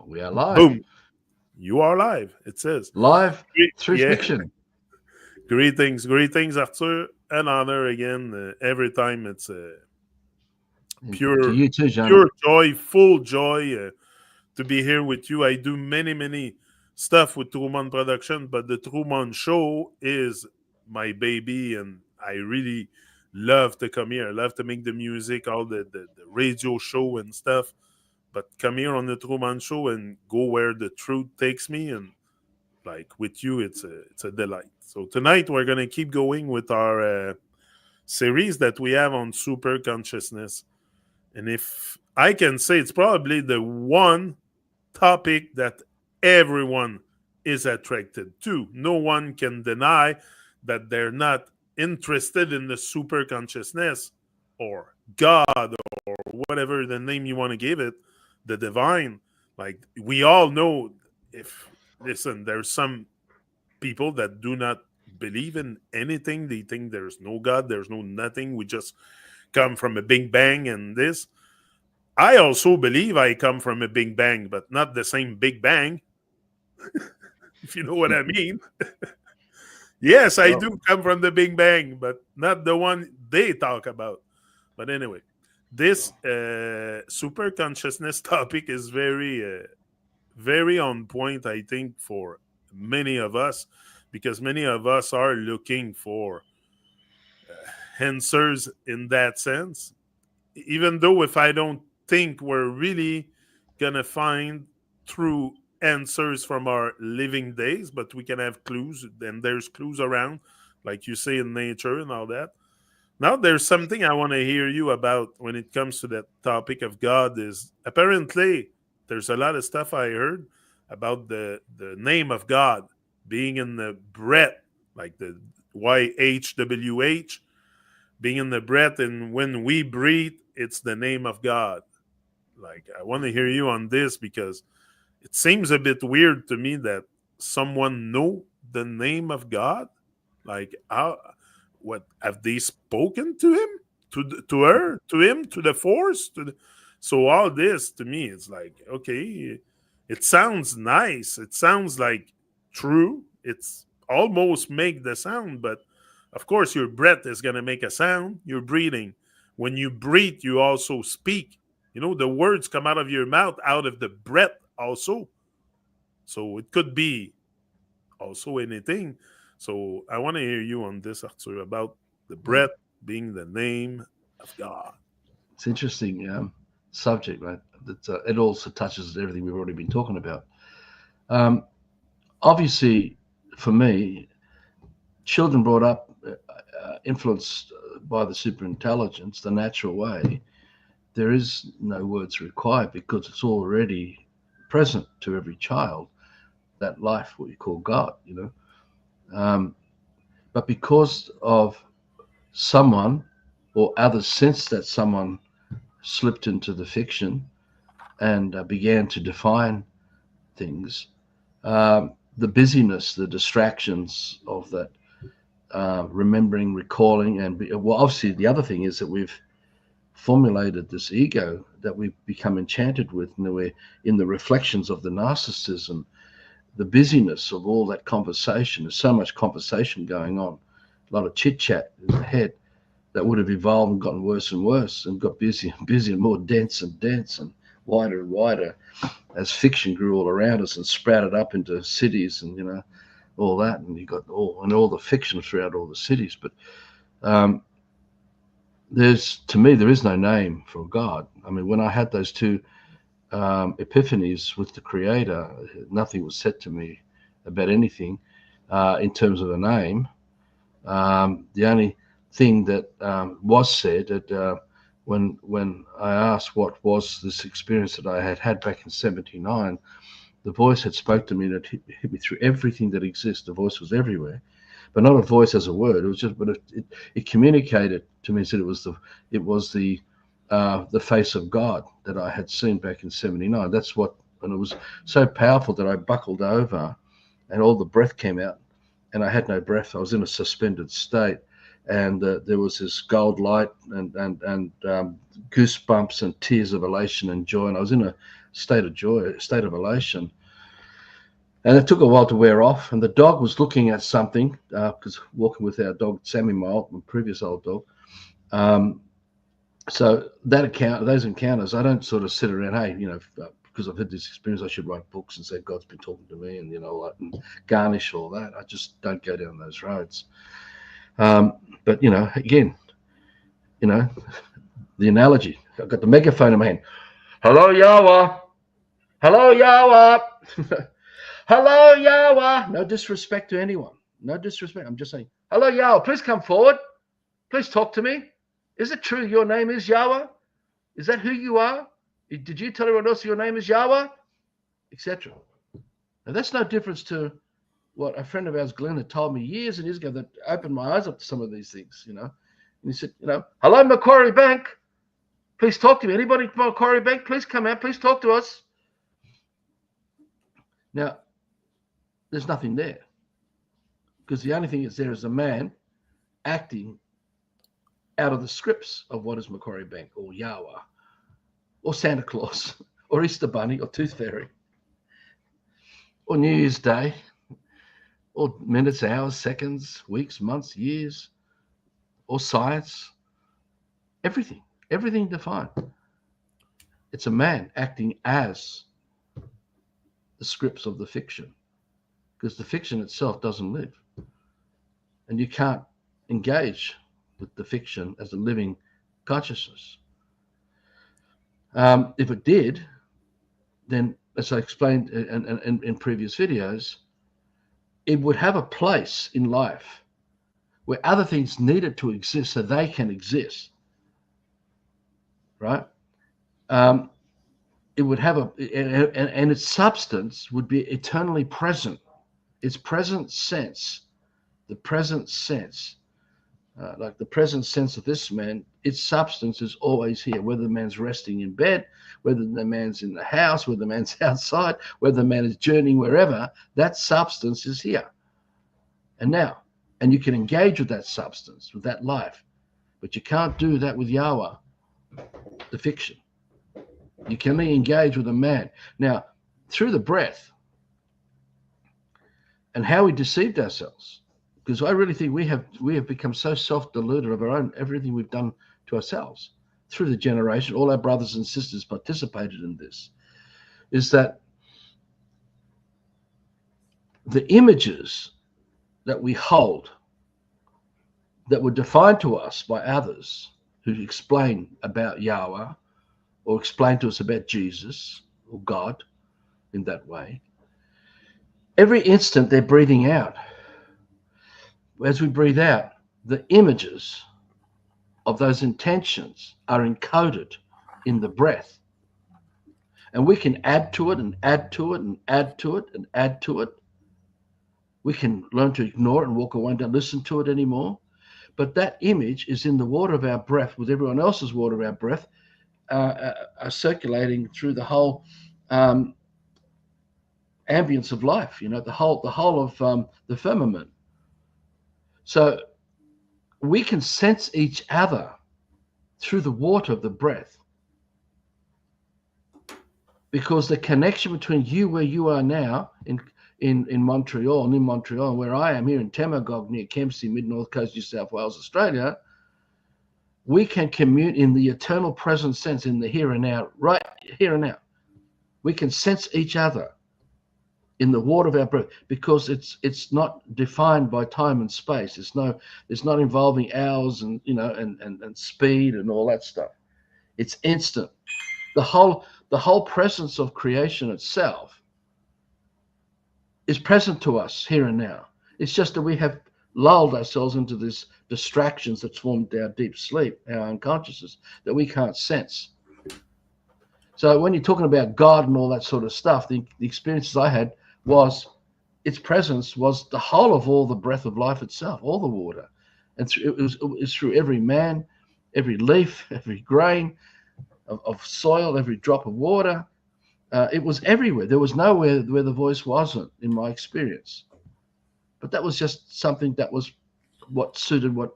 We are live. Boom. You are live, it says. Live through Yeah. fiction. Greetings, Arthur. An honor again. Every time it's To pure, you too, Johnny. pure joy, full joy to be here with you. I do many stuff with TruMon Production, but the TruMon Show is my baby, and I really love to come here. I love to make the music, all the radio show and stuff. But come here on the TruMon Show and go where the truth takes me, and like with you it's a delight. So tonight we're going to keep going with our series that we have on super consciousness, and if I can say, it's probably the one topic that everyone is attracted to. No one can deny that they're not interested in the super consciousness or God or whatever the name you want to give it, the divine. Like we all know, if listen, there's some people that do not believe in anything. They think there's no God, there's no nothing. We just come from a big bang and this. I also believe I come from a big bang, but not the same big bang, if you know what I mean. Yes, I Well, do come from the big bang, but not the one they talk about. But anyway, this super consciousness topic is very on point, I think, for many of us, because many of us are looking for answers in that sense. Even though if I don't think we're really gonna find true answers from our living days, but we can have clues, and there's clues around, like you say, in nature and all that. Now there's something I want to hear you about when it comes to that topic of God. Is apparently there's a lot of stuff I heard about the name of God being in the breath, like the YHWH, being in the breath, and when we breathe, it's the name of God. Like I want to hear you on this, because it seems a bit weird to me that someone know the name of God. Like how, what have they spoken to him, to her, to him, to the force, to the, so all this to me, it's like, okay, it sounds nice, it sounds like true, it's almost make the sound, but of course your breath is going to make a sound. You're breathing. When you breathe, you also speak. You know, the words come out of your mouth, out of the breath also. So it could be also anything. So I want to hear you on this, Arthur, about the breath being the name of God. it's interesting subject, right? That it also touches everything we've already been talking about. Um, Obviously, for me, children brought up, influenced by the superintelligence, the natural way, there is no words required because it's already present to every child, that life, what you call God, But because of someone or others sense that someone slipped into the fiction and began to define things, the busyness, the distractions of that, remembering, recalling, and well, obviously the other thing is that we've formulated this ego that we've become enchanted with, and we're in the reflections of the narcissism, the busyness of all that conversation. There's so much conversation going on, a lot of chit chat in the head that would have evolved and gotten worse and worse and got busy and busy and more dense and wider and wider as fiction grew all around us and sprouted up into cities and all that, and you got all the fiction throughout all the cities. But to me there is no name for God. I mean, when I had those two epiphanies with the Creator, nothing was said to me about anything in terms of a name. The only thing that was said that when I asked what was this experience that I had back in '79, the voice had spoke to me, that hit me through everything that exists. The voice was everywhere, but not a voice as a word. It was just, but it communicated to me, said it was the face of God that I had seen back in '79. That's what, and it was so powerful that I buckled over, and all the breath came out, and I had no breath. I was in a suspended state, and there was this gold light and goosebumps and tears of elation and joy, and I was in a state of joy, a state of elation. And it took a while to wear off, and the dog was looking at something, because walking with our dog Sammy, my previous old dog. So those encounters, I don't sort of sit around, hey, because I've had this experience, I should write books and say God's been talking to me, and and garnish all that. I just don't go down those roads. But again, the analogy. I've got the megaphone in my hand. Hello, Yahweh. Hello, Yahweh. Hello, Yahweh. No disrespect to anyone. No disrespect. I'm just saying, hello, Yahweh. Please come forward. Please talk to me. Is it true your name is Yahweh? Is that who you are? Did you tell everyone else your name is Yahweh? Etc. Now, that's no difference to what a friend of ours, Glenn, had told me years and years ago that opened my eyes up to some of these things, And he said, hello, Macquarie Bank. Please talk to me. Anybody from Macquarie Bank, please come out. Please talk to us. Now, there's nothing there, because the only thing that's there is a man acting out of the scripts of what is Macquarie Bank or Yahweh or Santa Claus or Easter Bunny or Tooth Fairy or New Year's Day or minutes, hours, seconds, weeks, months, years, or science. Everything defined. It's a man acting as the scripts of the fiction, because the fiction itself doesn't live, and you can't engage with the fiction as a living consciousness. If it did, then, as I explained in previous videos, it would have a place in life where other things needed to exist so they can exist, right? It would have and its substance would be eternally present. Its present sense, the present sense, like the present sense of this man, its substance is always here, whether the man's resting in bed, whether the man's in the house, whether the man's outside, whether the man is journeying wherever, that substance is here. And you can engage with that substance, with that life, but you can't do that with Yahweh, the fiction. You can only engage with a man. Now, through the breath and how we deceived ourselves, because I really think we have become so self-deluded of our own, everything we've done to ourselves through the generation. All our brothers and sisters participated in this, is that the images that we hold that were defined to us by others who explain about Yahweh or explain to us about Jesus or God in that way, every instant they're breathing out. As we breathe out, the images of those intentions are encoded in the breath. And we can add to it and add to it and add to it and add to it. We can learn to ignore it and walk away and don't listen to it anymore. But that image is in the water of our breath, with everyone else's water of our breath, are circulating through the whole ambience of life, the whole of the firmament. So we can sense each other through the water of the breath, because the connection between you, where you are now in Montreal, near Montreal, where I am here in Temagog near Kempsey, mid-North Coast, New South Wales, Australia, we can commune in the eternal present sense, in the here and now, right here and now. We can sense each other in the water of our breath, because it's not defined by time and space. It's not involving hours and and speed and all that stuff. It's instant. The whole presence of creation itself is present to us here and now. It's just that we have lulled ourselves into these distractions that's formed our deep sleep, our unconsciousness, that we can't sense. So when you're talking about God and all that sort of stuff, the experiences I had was its presence was the whole of all the breath of life itself, all the water. And it was through every man, every leaf, every grain of soil, every drop of water. It was everywhere. There was nowhere where the voice wasn't, in my experience. But that was just something that was what suited what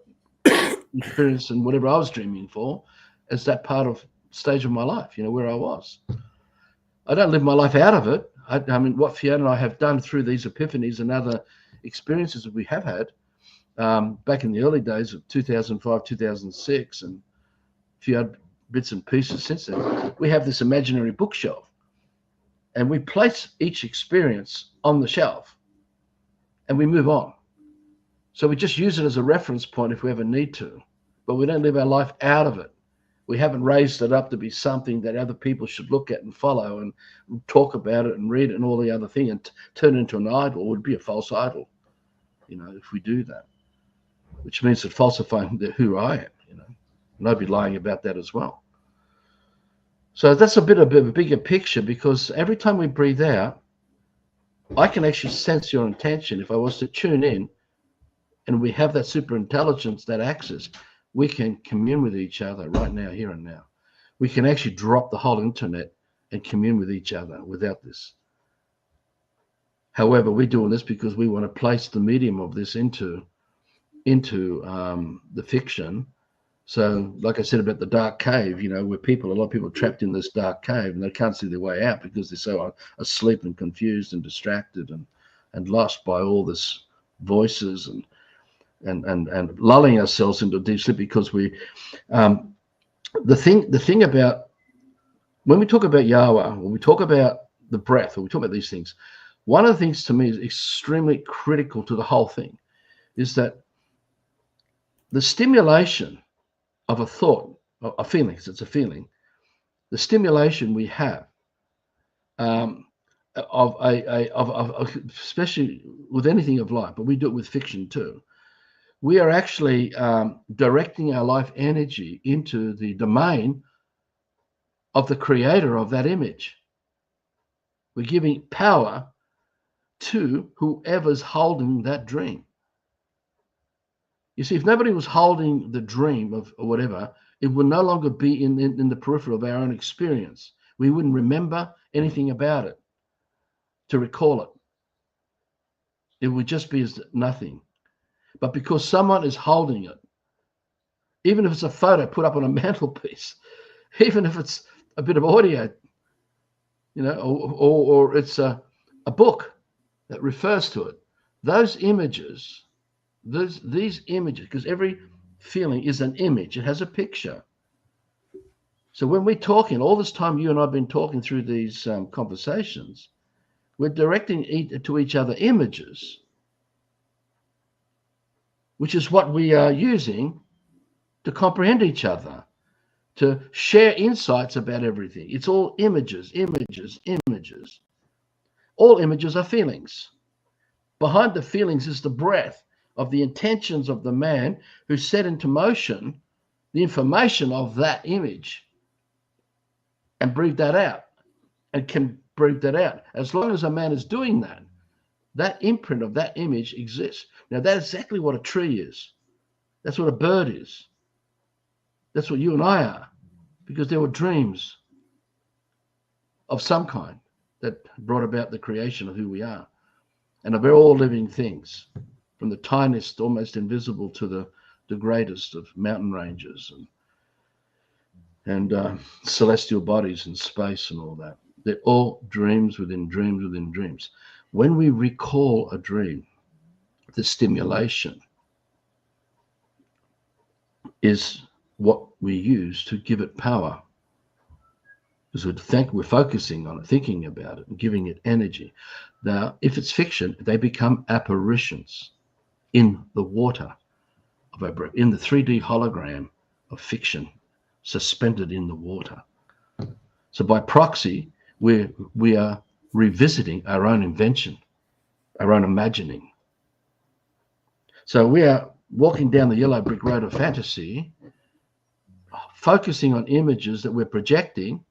experience and whatever I was dreaming for as that part of stage of my life, where I was. I don't live my life out of it. I mean, what Fiona and I have done through these epiphanies and other experiences that we have had back in the early days of 2005, 2006, and a few other bits and pieces since then, we have this imaginary bookshelf. And we place each experience on the shelf and we move on. So we just use it as a reference point if we ever need to, but we don't live our life out of it. We haven't raised it up to be something that other people should look at and follow and talk about it and read it and all the other thing and turn it into an idol. It would be a false idol, if we do that, which means that falsifying who I am, and I'd be lying about that as well. So that's a bit of a bigger picture, because every time we breathe out, I can actually sense your intention. If I was to tune in and we have that super intelligence, that access, we can commune with each other right now, here and now. We can actually drop the whole internet and commune with each other without this. However, we're doing this because we want to place the medium of this into the fiction. So, like I said about the dark cave, where a lot of people are trapped in this dark cave and they can't see their way out because they're so asleep and confused and distracted and lost by all this voices and lulling ourselves into deep sleep, because we the thing about when we talk about Yahweh, when we talk about the breath, or we talk about these things, one of the things to me is extremely critical to the whole thing is that the stimulation of a thought, a feeling, because it's a feeling, the stimulation we have of especially with anything of life, but we do it with fiction too. We are actually directing our life energy into the domain of the creator of that image. We're giving power to whoever's holding that dream. You see, if nobody was holding the dream of or whatever, it would no longer be in the periphery of our own experience. We wouldn't remember anything about it to recall it. It would just be as nothing. But because someone is holding it, even if it's a photo put up on a mantelpiece, even if it's a bit of audio, or it's a book that refers to it, those images, these images, because every feeling is an image, it has a picture. So when we're talking, all this time you and I have been talking through these conversations, we're directing to each other images, which is what we are using to comprehend each other, to share insights about everything. It's all images, images, images. All images are feelings. Behind the feelings is the breath of the intentions of the man who set into motion the information of that image and breathe that out, and can breathe that out. As long as a man is doing that, that imprint of that image exists. Now, that's exactly what a tree is. That's what a bird is. That's what you and I are, because there were dreams of some kind that brought about the creation of who we are. And we're all living things, from the tiniest, almost invisible, to the greatest of mountain ranges and celestial bodies in space and all that. They're all dreams within dreams within dreams. When we recall a dream, the stimulation is what we use to give it power. Because we're focusing on it, thinking about it, and giving it energy. Now, if it's fiction, they become apparitions in the water of our breath, in the 3D hologram of fiction, suspended in the water. So by proxy, we are revisiting our own invention, our own imagining. So we are walking down the yellow brick road of fantasy, focusing on images that we're projecting.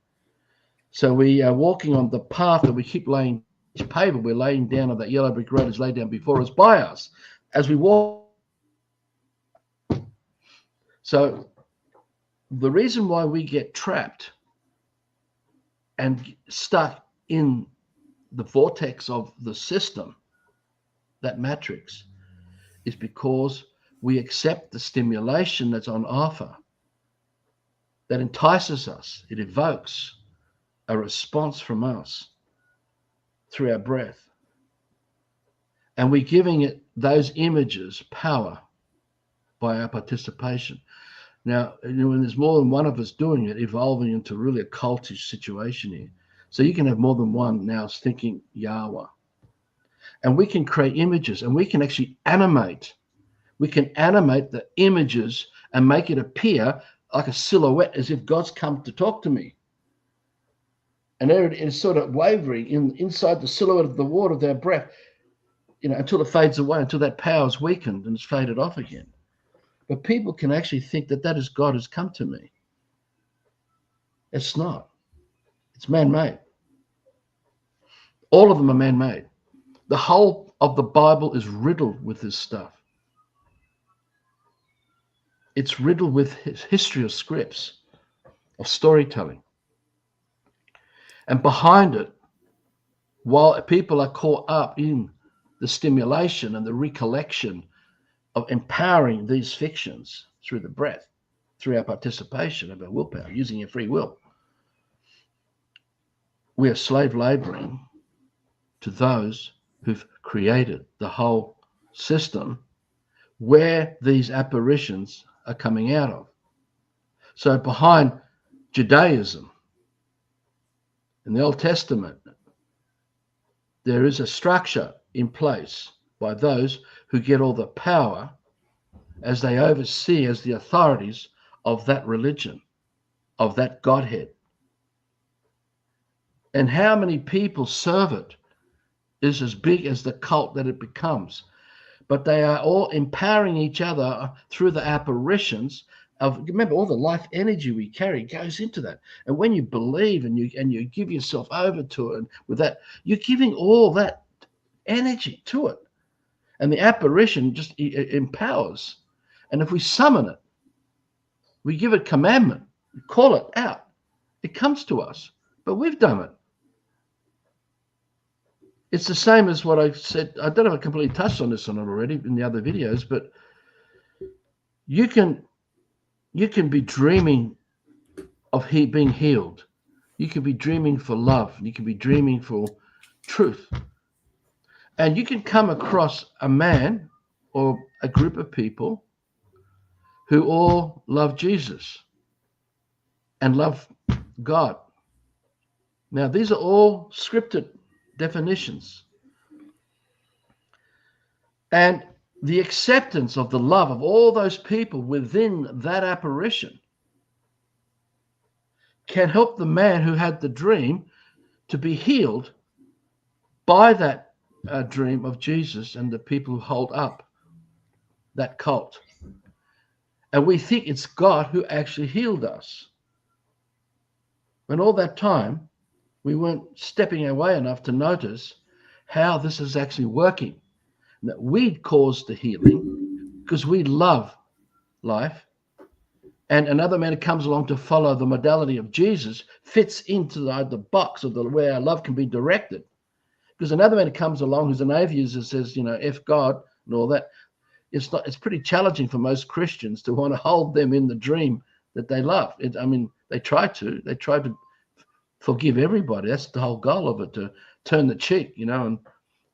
So we are walking on the path that we keep laying, each pavement we're laying down on that yellow brick road is laid down before us by us as we walk. So the reason why we get trapped and stuck in the vortex of the system, that matrix, is because we accept the stimulation that's on offer, that entices us. It evokes a response from us through our breath. And we're giving it those images power by our participation. Now, when there's more than one of us doing it, evolving into really a cultish situation here. So you can have more than one now thinking Yahweh. And we can create images, and we can actually animate. We can animate the images and make it appear like a silhouette, as if God's come to talk to me. And there it is, sort of wavering inside the silhouette of the water of their breath, until it fades away, until that power is weakened and it's faded off again. But people can actually think that that is God has come to me. It's not. It's man-made. All of them are man-made. The whole of the Bible is riddled with this stuff. It's riddled with history of scripts, of storytelling. And behind it, while people are caught up in the stimulation and the recollection of empowering these fictions through the breath, through our participation of our willpower, using our free will, we are slave laboring to those who've created the whole system where these apparitions are coming out of. So behind Judaism in the Old Testament, there is a structure in place by those who get all the power as they oversee, as the authorities of that religion, of that Godhead. And how many people serve it is as big as the cult that it becomes. But they are all empowering each other through the apparitions of, remember, all the life energy we carry goes into that. And when you believe and you give yourself over to it, and with that, you're giving all that energy to it. And the apparition just empowers. And if we summon it, we give it commandment, we call it out, it comes to us. But we've done it. It's the same as what I said. I don't know if I completely touched on this or not already in the other videos, but you can be dreaming of being healed. You can be dreaming for love. You can be dreaming for truth. And you can come across a man or a group of people who all love Jesus and love God. Now, these are all scripted definitions. And the acceptance of the love of all those people within that apparition can help the man who had the dream to be healed by that dream of Jesus and the people who hold up that cult. And we think it's God who actually healed us. When all that time, we weren't stepping away enough to notice how this is actually working. That we'd caused the healing because we love life. And another man who comes along to follow the modality of Jesus fits into the box of where our love can be directed. Because another man who comes along who's an atheist and says, F God and all that, it's pretty challenging for most Christians to want to hold them in the dream that they love. They try to forgive everybody. That's the whole goal of it, to turn the cheek, and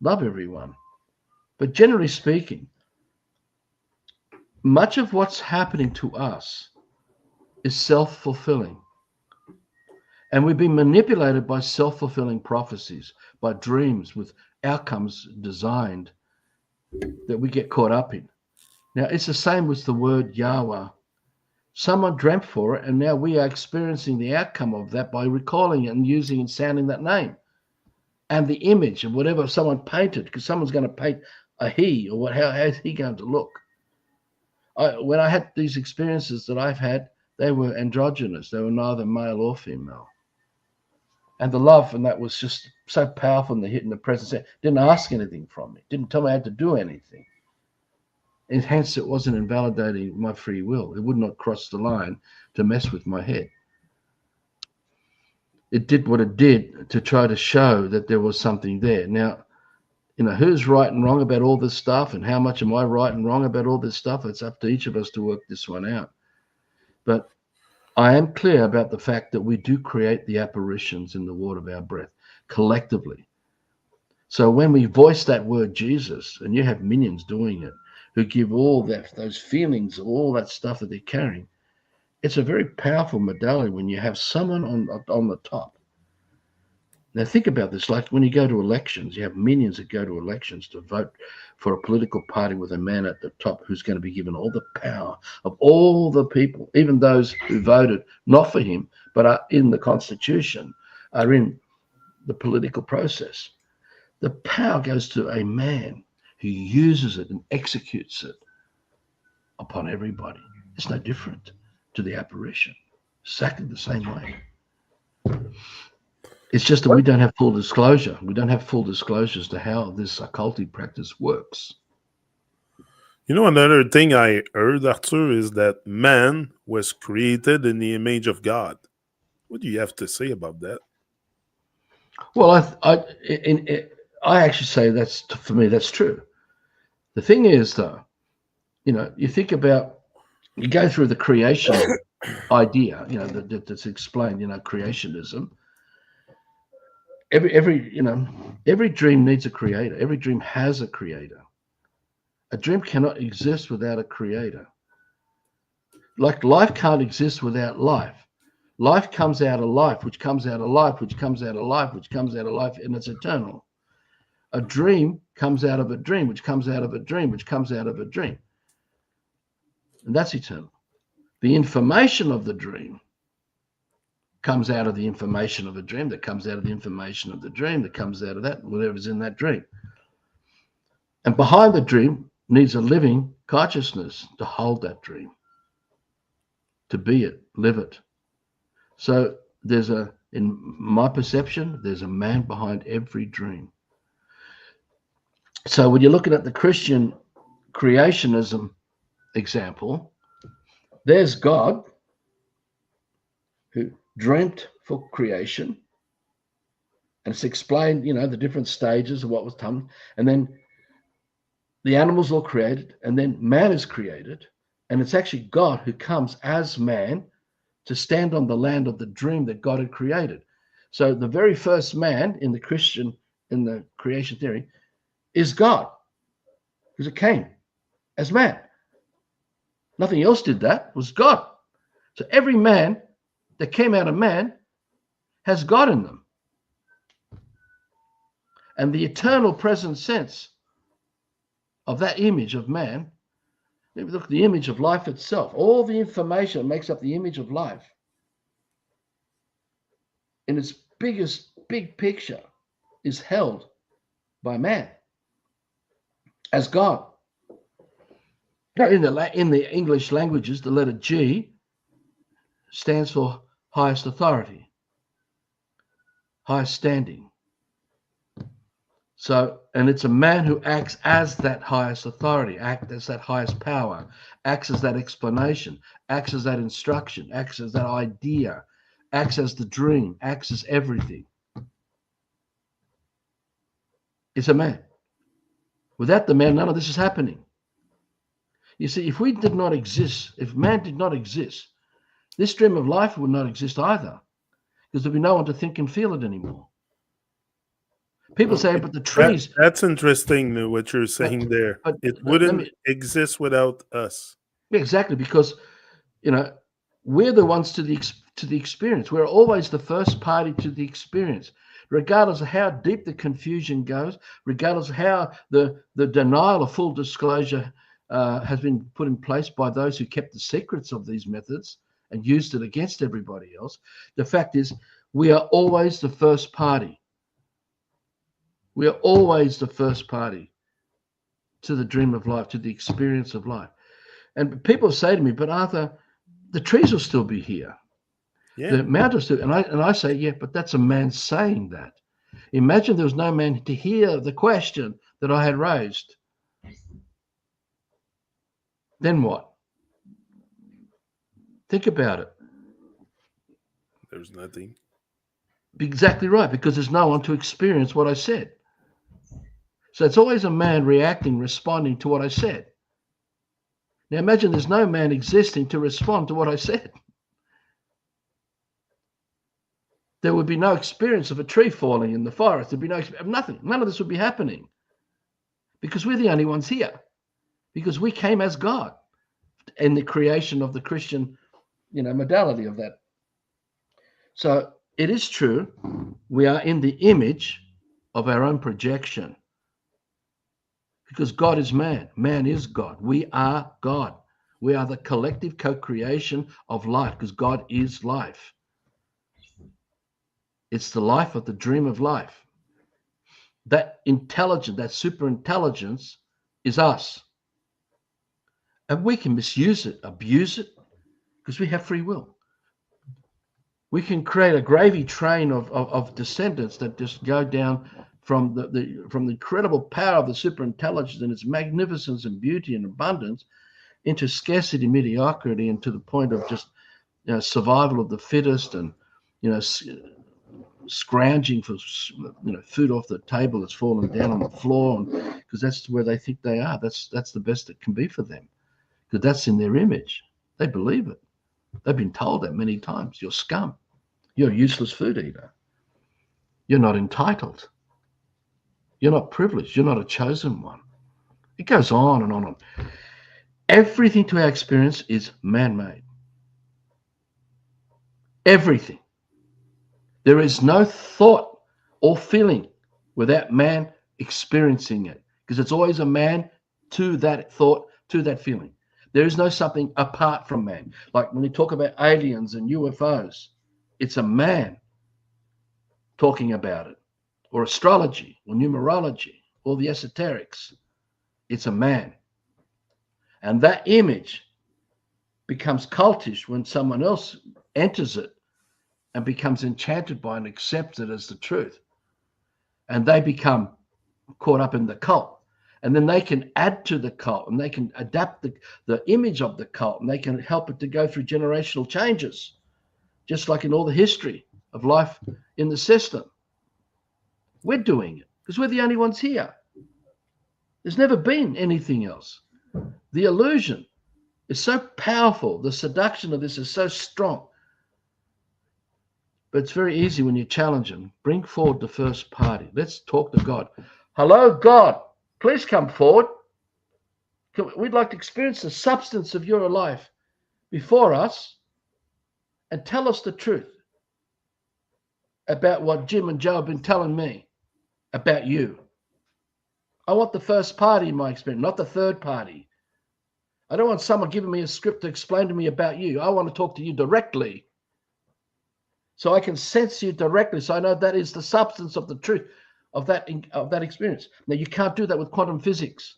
love everyone. But generally speaking, much of what's happening to us is self-fulfilling. And we've been manipulated by self-fulfilling prophecies, by dreams with outcomes designed that we get caught up in. Now, it's the same with the word Yahweh. Someone dreamt for it, and now we are experiencing the outcome of that by recalling it and using and sounding that name. And the image of whatever someone painted, because someone's going to paint a he, or how's he going to look? When I had these experiences that I've had, they were androgynous. They were neither male or female. And the love, and that was just so powerful in the hit in the presence. It didn't ask anything from me. Didn't tell me I had to do anything. And hence, it wasn't invalidating my free will. It would not cross the line to mess with my head. It did what it did to try to show that there was something there. Now, Who's right and wrong about all this stuff, and how much am I right and wrong about all this stuff? It's up to each of us to work this one out. But I am clear about the fact that we do create the apparitions in the water of our breath collectively. So when we voice that word Jesus, and you have minions doing it, who give all those feelings, all that stuff that they're carrying, it's a very powerful modality when you have someone on the top. Now think about this, like when you go to elections, you have minions that go to elections to vote for a political party with a man at the top who's going to be given all the power of all the people, even those who voted not for him, but are in the Constitution, are in the political process. The power goes to a man who uses it and executes it upon everybody. It's no different to the apparition. Exactly the same way. It's just that we don't have full disclosure. We don't have full disclosure as to how this occultic practice works. Another thing I heard, Arthur, is that man was created in the image of God. What do you have to say about that? Well, I actually say for me, that's true. The thing is, though, you think about, you go through the creation idea, that's explained, creationism. Every dream needs a creator. Every dream has a creator. A dream cannot exist without a creator. Like life can't exist without life. Life comes out of life, which comes out of life, which comes out of life, which comes out of life, and it's eternal. A dream comes out of a dream, which comes out of a dream, which comes out of a dream. And that's eternal. The information of the dream comes out of the information of a dream, that comes out of the information of the dream, that comes out of that, whatever's in that dream. And behind the dream needs a living consciousness to hold that dream, to be it, live it. So in my perception, there's a man behind every dream. So when you're looking at the Christian creationism example, there's God who dreamt for creation, and it's explained, the different stages of what was done, and then the animals are created, and then man is created, and it's actually God who comes as man to stand on the land of the dream that God had created. So the very first man in the creation theory is God, because it came as man. Nothing else did that, it was God. So every man that came out of man has God in them. And the eternal present sense of that image of man, look at the image of life itself, all the information that makes up the image of life in its big picture is held by man as God. Now, in the English languages, the letter G stands for highest authority, highest standing. So, and it's a man who acts as that highest authority, acts as that highest power, acts as that explanation, acts as that instruction, acts as that idea, acts as the dream, acts as everything. It's a man. Without the man, none of this is happening. You see, if we did not exist, if man did not exist, this stream of life would not exist either, because there'd be no one to think and feel it anymore. People say, but the trees... That's interesting, what you're saying there. But it wouldn't exist without us. Exactly, because, we're the ones to the experience. We're always the first party to the experience, regardless of how deep the confusion goes, regardless of how the denial of full disclosure has been put in place by those who kept the secrets of these methods and used it against everybody else. The fact is, we are always the first party. We are always the first party to the dream of life, to the experience of life. And people say to me, but Arthur, the trees will still be here. Yeah. The mountains still, and I say, yeah, but that's a man saying that. Imagine there was no man to hear the question that I had raised. Then what? Think about it. There's nothing. Exactly right, because there's no one to experience what I said. So it's always a man reacting, responding to what I said. Now imagine there's no man existing to respond to what I said. There would be no experience of a tree falling in the forest. There'd be nothing. None of this would be happening because we're the only ones here, because we came as God in the creation of the Christian, modality of that. So it is true, we are in the image of our own projection, because God is man. Man is God. We are God. We are the collective co-creation of life, because God is life. It's the life of the dream of life. That intelligence, that super intelligence is us. And we can misuse it, abuse it, because we have free will. We can create a gravy train of descendants that just go down from the incredible power of the super intelligence and its magnificence and beauty and abundance into scarcity, mediocrity, and to the point of just survival of the fittest, and scrounging for food off the table that's fallen down on the floor, because that's where they think they are. That's the best it can be for them, because that's in their image. They believe it. They've been told that many times. You're scum. You're a useless food eater. You're not entitled. You're not privileged. You're not a chosen one. It goes on and on and on. Everything to our experience is man-made. Everything. There is no thought or feeling without man experiencing it, because it's always a man to that thought, to that feeling. There is no something apart from man. Like when you talk about aliens and UFOs, it's a man talking about it, or astrology, or numerology, or the esoterics. It's a man. And that image becomes cultish when someone else enters it and becomes enchanted by and accepts it as the truth. And they become caught up in the cult. And then they can add to the cult, and they can adapt the image of the cult, and they can help it to go through generational changes, just like in all the history of life in the system. We're doing it because we're the only ones here. There's never been anything else. The illusion is so powerful. The seduction of this is so strong. But it's very easy when you challenge them. Bring forward the first party. Let's talk to God. Hello, God. Please come forward. We'd like to experience the substance of your life before us and tell us the truth about what Jim and Joe have been telling me about you. I want the first party in my experience, not the third party. I don't want someone giving me a script to explain to me about you. I want to talk to you directly, so I can sense you directly, so I know that is the substance of the truth of that experience. Now, you can't do that with quantum physics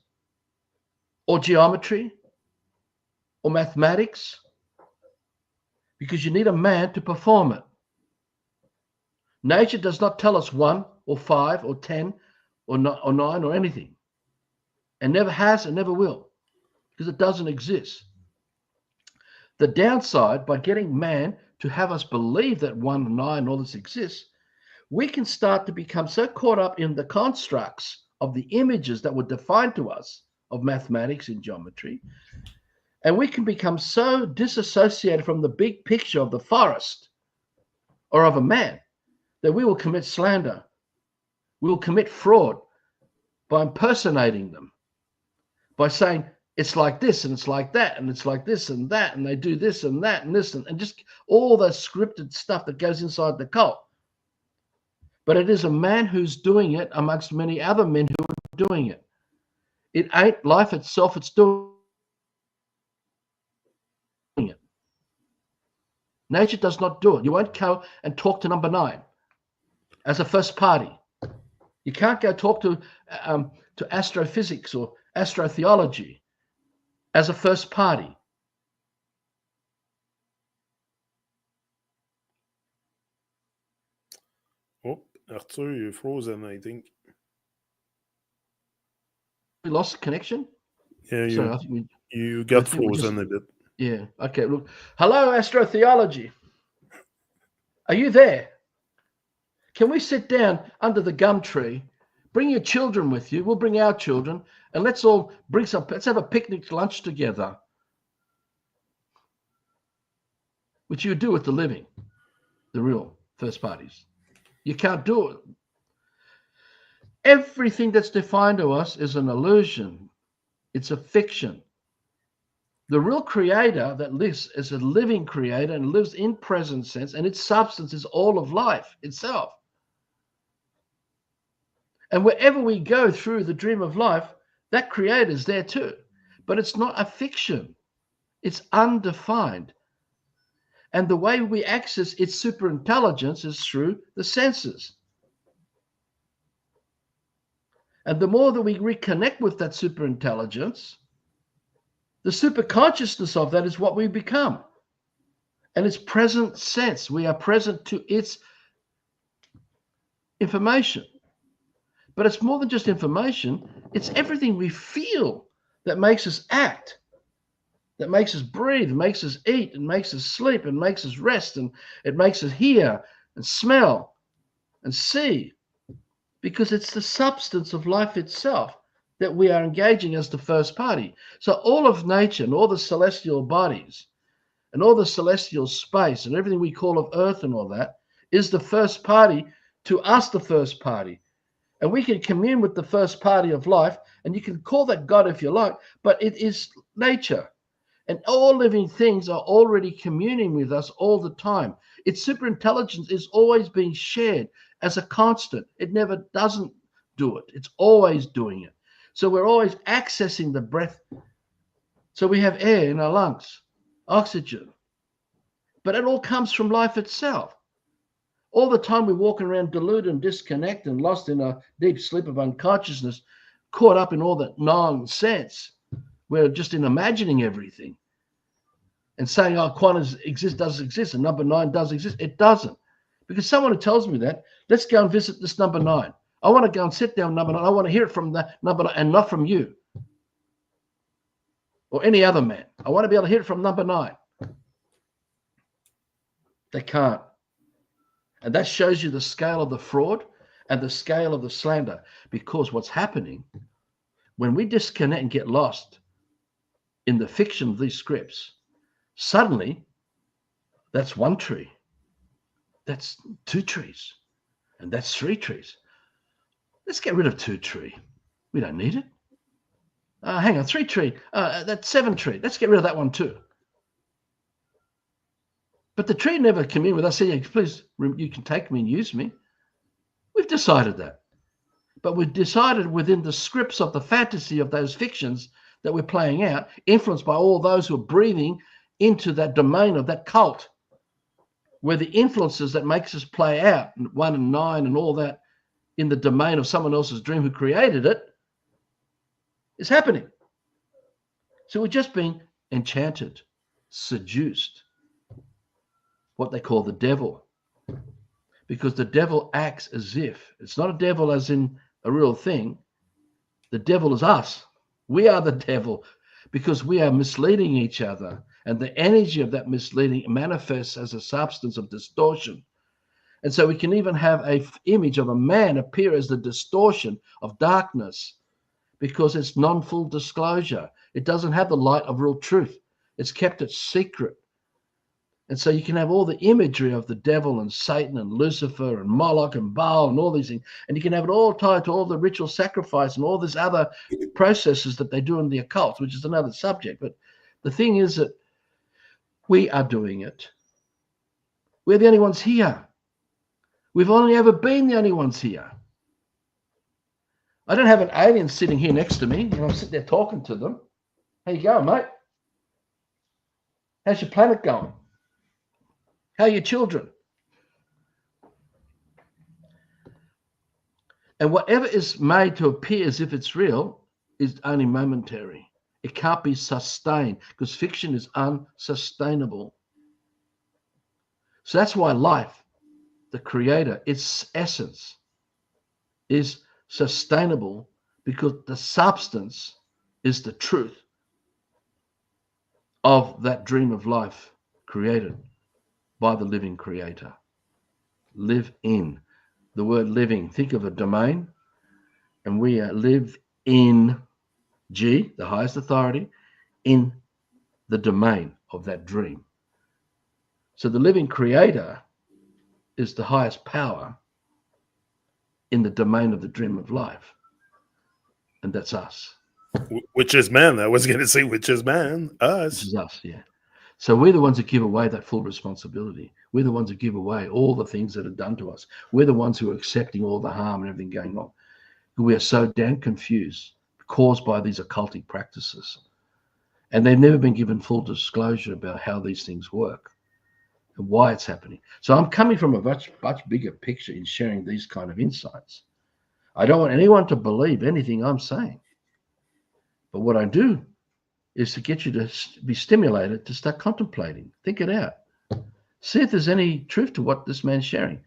or geometry or mathematics, because you need a man to perform it. Nature does not tell us 1 or 5 or 10 or 9 or anything, and never has and never will, because it doesn't exist. The downside, by getting man to have us believe that 1 and 9 all this exists, we can start to become so caught up in the constructs of the images that were defined to us of mathematics and geometry, and we can become so disassociated from the big picture of the forest or of a man that we will commit slander. We will commit fraud by impersonating them, by saying it's like this and it's like that and it's like this and that, and they do this and that and this, and just all the scripted stuff that goes inside the cult. But it is a man who's doing it amongst many other men who are doing it. It ain't life itself, it's doing it. Nature does not do it. You won't go and talk to number 9 as a first party. You can't go talk to astrophysics or astrotheology as a first party. Oh, Arthur, you're frozen, I think. We lost connection? Yeah, Sorry, I think you got frozen a bit. Yeah, okay. Look, hello, astrotheology. Are you there? Can we sit down under the gum tree, Bring your children with you. We'll bring our children, and let's have a picnic lunch together, which you do with the living, the real first parties. You can't do it. Everything that's defined to us is an illusion. It's a fiction. The real creator that lives is a living creator and lives in present sense, and its substance is all of life itself. And wherever we go through the dream of life, that creator is there too. But it's not a fiction. It's undefined. And the way we access its superintelligence is through the senses. And the more that we reconnect with that superintelligence, the superconsciousness of that is what we become. And its present sense, we are present to its information. But it's more than just information. It's everything we feel that makes us act, that makes us breathe, makes us eat, and makes us sleep, and makes us rest, and it makes us hear and smell and see, because it's the substance of life itself that we are engaging as the first party. So all of nature and all the celestial bodies and all the celestial space and everything we call of earth and all that is the first party to us, the first party. And we can commune with the first party of life, and you can call that God if you like, but it is nature. And all living things are already communing with us all the time. Its superintelligence is always being shared as a constant. It never doesn't do it. It's always doing it. So we're always accessing the breath. So we have air in our lungs, oxygen. But it all comes from life itself. All the time we're walking around deluded and disconnected and lost in a deep sleep of unconsciousness, caught up in all that nonsense. We're just in imagining everything and saying, oh, quantum does exist, and number 9 does exist. It doesn't. Because someone who tells me that, let's go and visit this number 9. I want to go and sit down number 9. I want to hear it from the number 9 and not from you or any other man. I want to be able to hear it from number 9. They can't. And that shows you the scale of the fraud and the scale of the slander. Because what's happening when we disconnect and get lost in the fiction of these scripts, suddenly that's 1 tree, that's 2 trees, and that's 3 trees. Let's get rid of 2 tree. We don't need it. Hang on, 3 tree. That's 7 tree. Let's get rid of that one too. But the tree never came in with us saying, please, you can take me and use me. We've decided that. But we've decided within the scripts of the fantasy of those fictions that we're playing out, influenced by all those who are breathing into that domain of that cult, where the influences that makes us play out, 1 and 9 and all that, in the domain of someone else's dream who created it, is happening. So we're just being enchanted, seduced, what they call the devil. Because the devil acts as if, it's not a devil as in a real thing. The devil is us. We are the devil because we are misleading each other. And the energy of that misleading manifests as a substance of distortion. And so we can even have an image of a man appear as the distortion of darkness because it's non-full disclosure. It doesn't have the light of real truth. It's kept it secret. And so you can have all the imagery of the devil and Satan and Lucifer and Moloch and Baal and all these things. And you can have it all tied to all the ritual sacrifice and all these other processes that they do in the occult, which is another subject. But the thing is that we are doing it. We're the only ones here. We've only ever been the only ones here. I don't have an alien sitting here next to me and I'm sitting there talking to them. How you going, mate? How's your planet going? How are your children? And whatever is made to appear as if it's real is only momentary. It can't be sustained because fiction is unsustainable. So that's why life, the creator, its essence is sustainable because the substance is the truth of that dream of life created by the living creator. Live in. The word living, think of a domain. and we live in G, the highest authority, in the domain of that dream. So the living creator is the highest power in the domain of the dream of life, and that's us. Which is man. I was going to say, which is man, Which us. is us, yeah. So we're the ones that give away that full responsibility. We're the ones that give away all the things that are done to us. We're the ones who are accepting all the harm and everything going on. We are so damn confused, caused by these occultic practices. And they've never been given full disclosure about how these things work and why it's happening. So I'm coming from a much bigger picture in sharing these kind of insights. I don't want anyone to believe anything I'm saying. But what I do is to get you to be stimulated to start contemplating, think it out, see if there's any truth to what this man's sharing.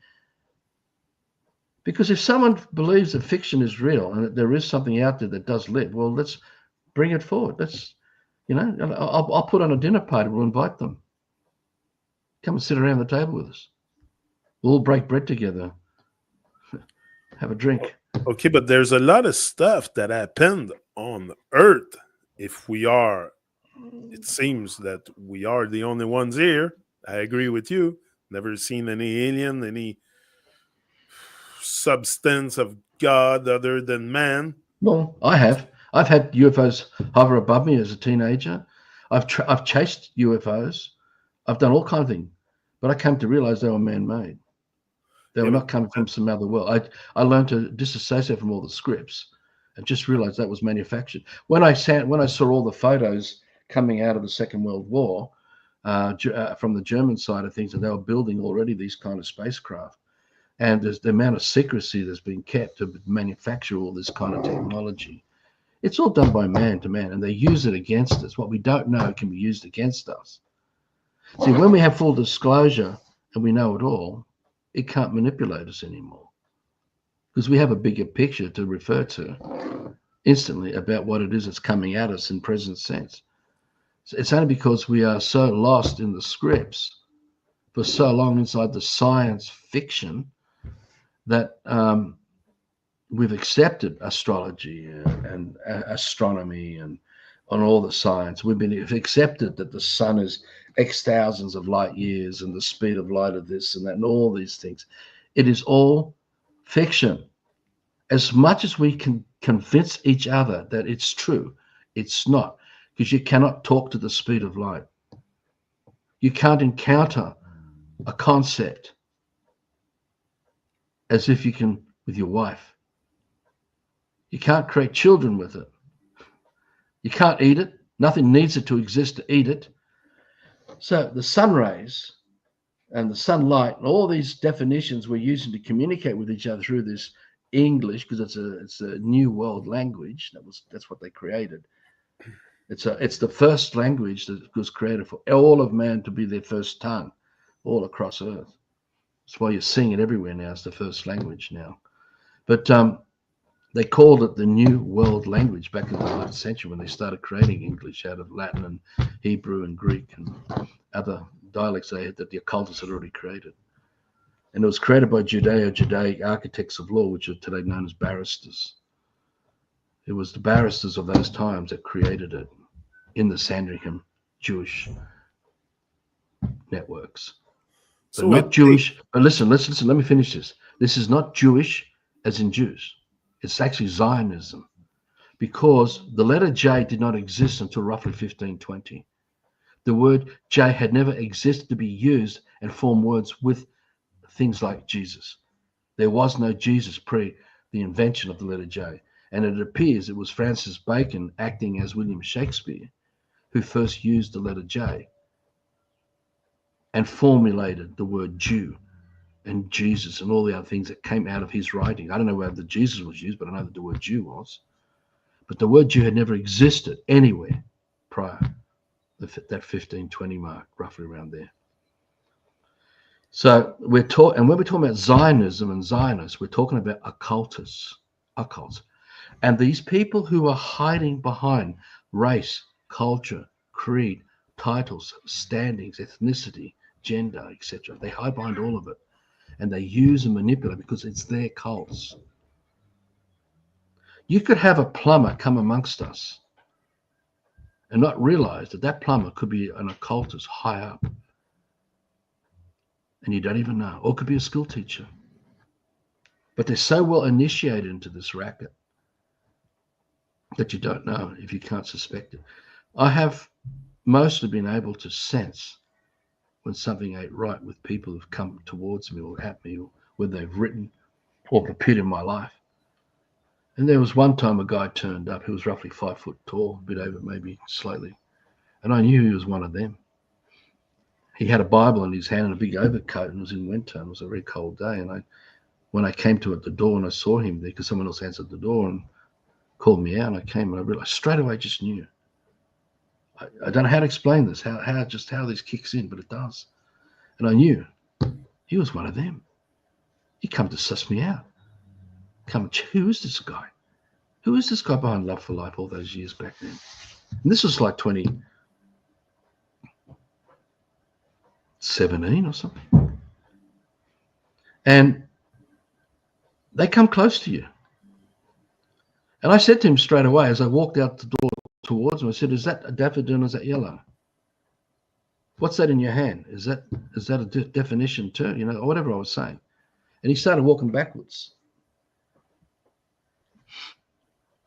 Because if someone believes that fiction is real and that there is something out there that does live, well, let's bring it forward. Let's, I'll put on a dinner party. We'll invite them. Come and sit around the table with us. We'll all break bread together, have a drink. Okay, but there's a lot of stuff that happened on Earth. If we are, it seems that we are the only ones here. I agree with you. Never seen any alien, any substance of God other than man. Well, I have. I've had UFOs hover above me as a teenager. I've chased UFOs. I've done all kinds of things, but I came to realize they were man-made. They were Yeah, not coming from some other world. I learned to disassociate from all the scripts and just realized that was manufactured. When I saw all the photos coming out of the Second World War from the German side of things, and they were building already these kind of spacecraft, and there's the amount of secrecy that's been kept to manufacture all this kind of technology. It's all done by man to man, and they use it against us. What we don't know can be used against us. See, when we have full disclosure and we know it all, it can't manipulate us anymore because we have a bigger picture to refer to instantly about what it is that's coming at us in present sense. So it's only because we are so lost in the scripts for so long inside the science fiction that we've accepted astrology and astronomy and on all the science. We've accepted that the sun is X thousands of light years and the speed of light of this and that and all these things. It is all fiction. As much as we can convince each other that it's true, it's not, because you cannot talk to the speed of light. You can't encounter a concept as if you can with your wife. You can't create children with it. You can't eat it. Nothing needs it to exist to eat it. So the sun rays and the sunlight and all these definitions we're using to communicate with each other through this English, because it's a new world language. That's what they created. It's the first language that was created for all of man to be their first tongue, all across Earth. That's why you're seeing it everywhere now. It's the first language now. But they called it the New World Language back in the 11th century when they started creating English out of Latin and Hebrew and Greek and other dialects that the occultists had already created. And it was created by Judaic architects of law, which are today known as barristers. It was the barristers of those times that created it in the Sandringham Jewish networks. But so not Jewish. But listen, let me finish this. This is not Jewish as in Jews. It's actually Zionism, because the letter J did not exist until roughly 1520. The word J had never existed to be used and form words with things like Jesus. There was no Jesus pre the invention of the letter J. And it appears it was Francis Bacon acting as William Shakespeare who first used the letter J and formulated the word Jew and Jesus and all the other things that came out of his writing. I don't know whether Jesus was used, but I know that the word Jew was. But the word Jew had never existed anywhere prior that 1520 mark, roughly around there. So we're taught, and when we're talking about Zionism and Zionists, we're talking about occults. And these people who are hiding behind race, culture, creed, titles, standings, ethnicity, gender, etc. They hide behind all of it. And they use and manipulate because it's their cults. You could have a plumber come amongst us and not realize that that plumber could be an occultist high up, and you don't even know, or it could be a school teacher. But they're so well initiated into this racket that you don't know if you can't suspect it. I have mostly been able to sense when something ain't right with people who've come towards me or at me, or when they've written or appeared in my life. And there was one time a guy turned up who was roughly 5 foot tall, a bit over maybe slightly, and I knew he was one of them. He had a Bible in his hand and a big overcoat, and it was in winter, and it was a very cold day. And when I came to at the door and I saw him there, because someone else answered the door and called me out, and I came and I realized straight away, I just knew. I don't know how to explain this, how this kicks in, but it does. And I knew he was one of them. He come to suss me out. Who is this guy? Who is this guy behind Love for Life all those years back then? And this was like 2017 or something. And they come close to you. And I said to him straight away as I walked out the door towards him, I said, is that a daffodil or is that yellow? What's that in your hand? Is that a definition too? You know, or whatever I was saying. And he started walking backwards.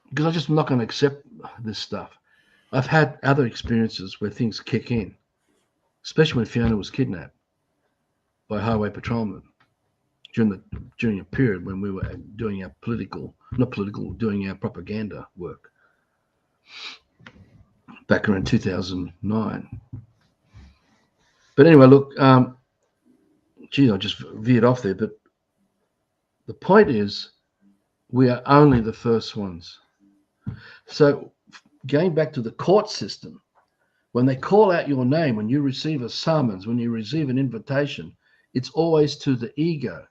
Because I'm just not going to accept this stuff. I've had other experiences where things kick in, especially when Fiona was kidnapped by highway patrolmen during a period when we were doing our doing our propaganda work back around 2009. But anyway, look, I just veered off there, but the point is we are only the first ones. So going back to the court system, when they call out your name, when you receive a summons, when you receive an invitation, it's always to the ego,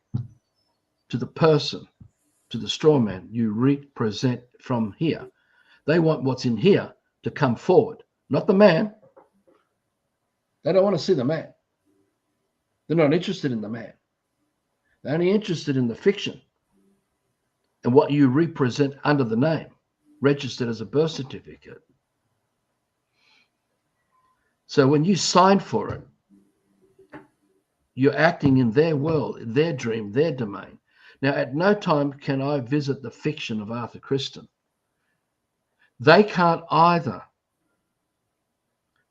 to the person, to the straw man you represent from here. They want what's in here to come forward, not the man. They don't want to see the man. They're not interested in the man. They're only interested in the fiction and what you represent under the name, registered as a birth certificate. So when you sign for it, you're acting in their world, their dream, their domain. Now, at no time can I visit the fiction of Arthur Cristian. They can't either.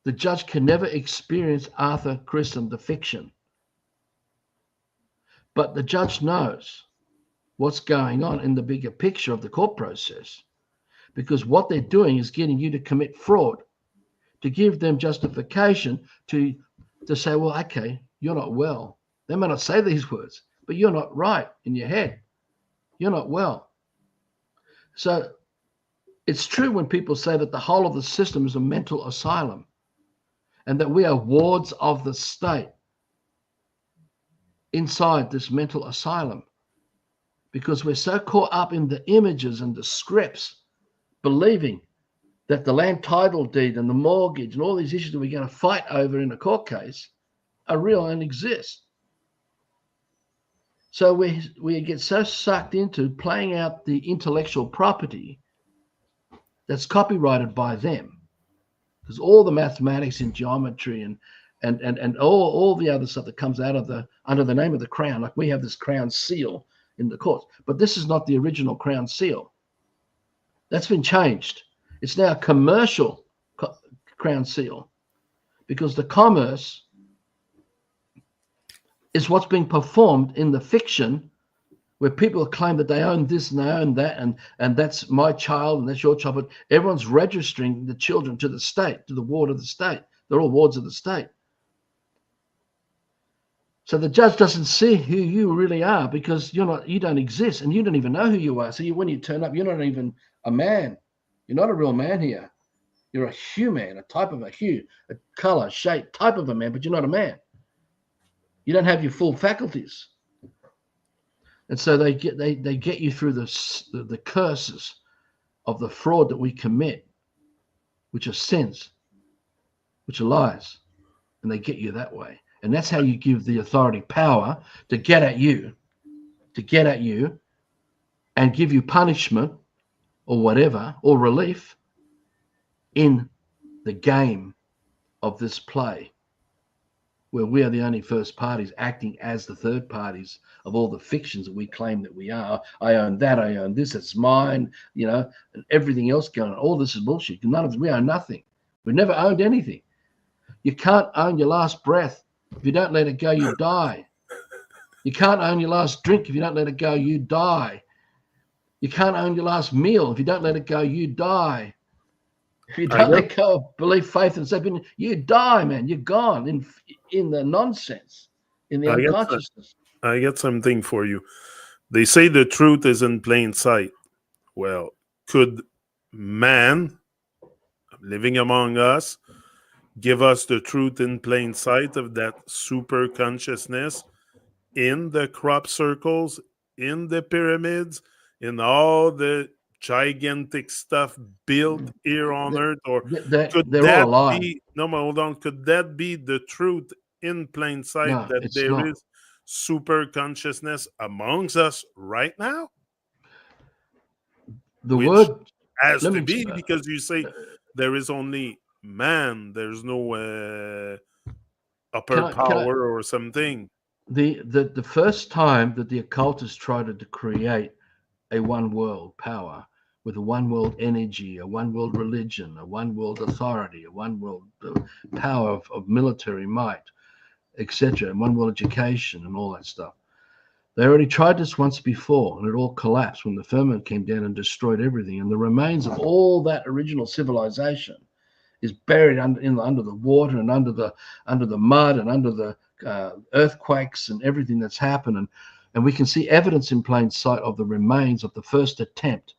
The judge can never experience Arthur Cristian, the fiction. But the judge knows what's going on in the bigger picture of the court process, because what they're doing is getting you to commit fraud, to give them justification to say, well, okay, you're not well. They may not say these words, but you're not right in your head. You're not well. So it's true when people say that the whole of the system is a mental asylum and that we are wards of the state inside this mental asylum, because we're so caught up in the images and the scripts, believing that the land title deed and the mortgage and all these issues that we're going to fight over in a court case are real and exist. So we get so sucked into playing out the intellectual property that's copyrighted by them, because all the mathematics and geometry and all the other stuff that comes out of under the name of the crown, like we have this crown seal in the court, but this is not the original crown seal. That's been changed. It's now a commercial crown seal, because the commerce is what's being performed in the fiction, where people claim that they own this and they own that, and that's my child and that's your child. But everyone's registering the children to the state, to the ward of the state. They're all wards of the state. So the judge doesn't see who you really are, because you don't exist, and you don't even know who you are. So when you turn up, you're not even a man. You're not a real man here. You're a hue man, a type of a hue, a color, shape, type of a man, but you're not a man. You don't have your full faculties. And so they get you through the curses of the fraud that we commit, which are sins, which are lies, and they get you that way. And that's how you give the authority power to get at you and give you punishment or whatever, or relief in the game of this play, where we are the only first parties acting as the third parties of all the fictions that we claim that we are. I own that, I own this, it's mine, and everything else going on. All this is bullshit. None of us, we own nothing. We've never owned anything. You can't own your last breath. If you don't let it go, you die. You can't own your last drink. If you don't let it go, you die. You can't own your last meal. If you don't let it go, you die. If you don't let go of belief, faith, and stuff, you die, man. You're gone in the nonsense, in the unconsciousness. I got something for you. They say the truth is in plain sight. Well, could man living among us give us the truth in plain sight of that super consciousness in the crop circles, in the pyramids, in all the gigantic stuff built here on Earth? Or could they're that all alive. be, no, hold on, could that be the truth in plain sight, No, that it's there not. is super consciousness amongst us right now? The Which word, has let to me, be, because you say there is only man, there's no upper can I, power or something. the first time that the occultists tried to create a one world power with a one world energy, a one world religion, a one world authority, a one world power of military might, etc., and one world education and all that stuff. They already tried this once before, and it all collapsed when the firmament came down and destroyed everything. And the remains of all that original civilization is buried under the water and under the mud and under the earthquakes and everything that's happened. And we can see evidence in plain sight of the remains of the first attempt,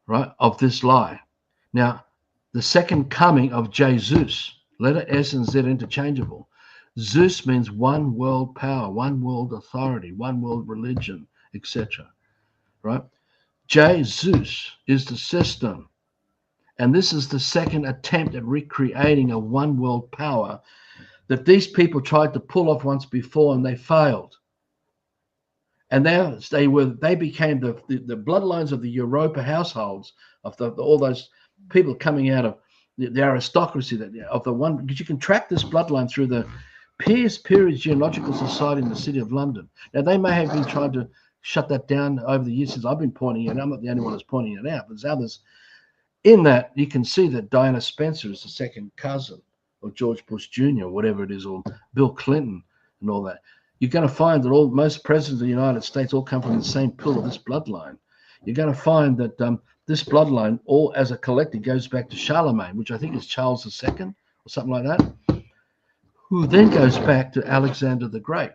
right, of this lie. Now, the second coming of Jesus, letter S and Z interchangeable. Zeus means one world power, one world authority, one world religion, etc. Right? Jesus is the system. And this is the second attempt at recreating a one world power that these people tried to pull off once before, and they failed. And they became the bloodlines of the Europa households, of all those people coming out of the aristocracy of the one, because you can track this bloodline through the Piers Genealogical Society in the City of London. Now, they may have been trying to shut that down over the years since I've been pointing it out. I'm not the only one that's pointing it out, but there's others. In that, you can see that Diana Spencer is the second cousin of George Bush Jr., or whatever it is, or Bill Clinton and all that. You're going to find that most presidents of the United States all come from the same pool of this bloodline. You're going to find that this bloodline, all as a collective, goes back to Charlemagne, which I think is Charles II or something like that, who then goes back to Alexander the Great.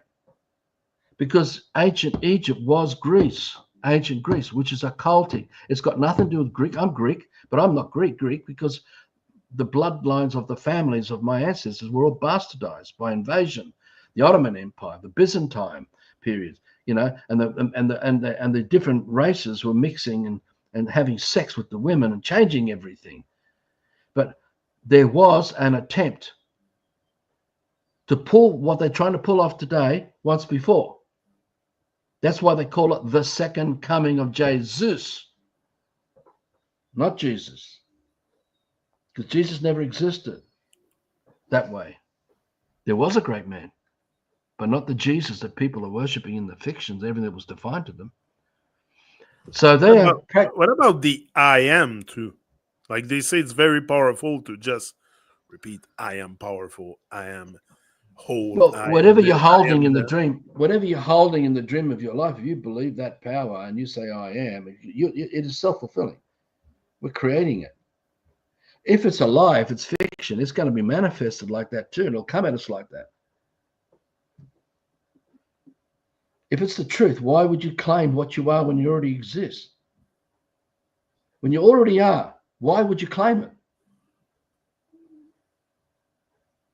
Because ancient Egypt was Greece, ancient Greece, which is occultic. It's got nothing to do with Greek. I'm Greek, but I'm not Greek because the bloodlines of the families of my ancestors were all bastardized by invasion. The Ottoman Empire, the Byzantine period, and the different races were mixing and having sex with the women and changing everything. But there was an attempt to pull what they're trying to pull off today once before. That's why they call it the second coming of Jesus, not Jesus, because Jesus never existed that way. There was a great man, but not the Jesus that people are worshipping in the fictions, everything that was defined to them. So what about the I am too? Like they say, it's very powerful to just repeat, I am powerful, I am whole. Well, whatever you're holding in the that. dream, whatever you're holding in the dream of your life, if you believe that power and you say I am, it is self-fulfilling. We're creating it. If it's a lie, if it's fiction, it's going to be manifested like that too, and it'll come at us like that. If it's the truth, why would you claim what you are when you already exist? When you already are, why would you claim it?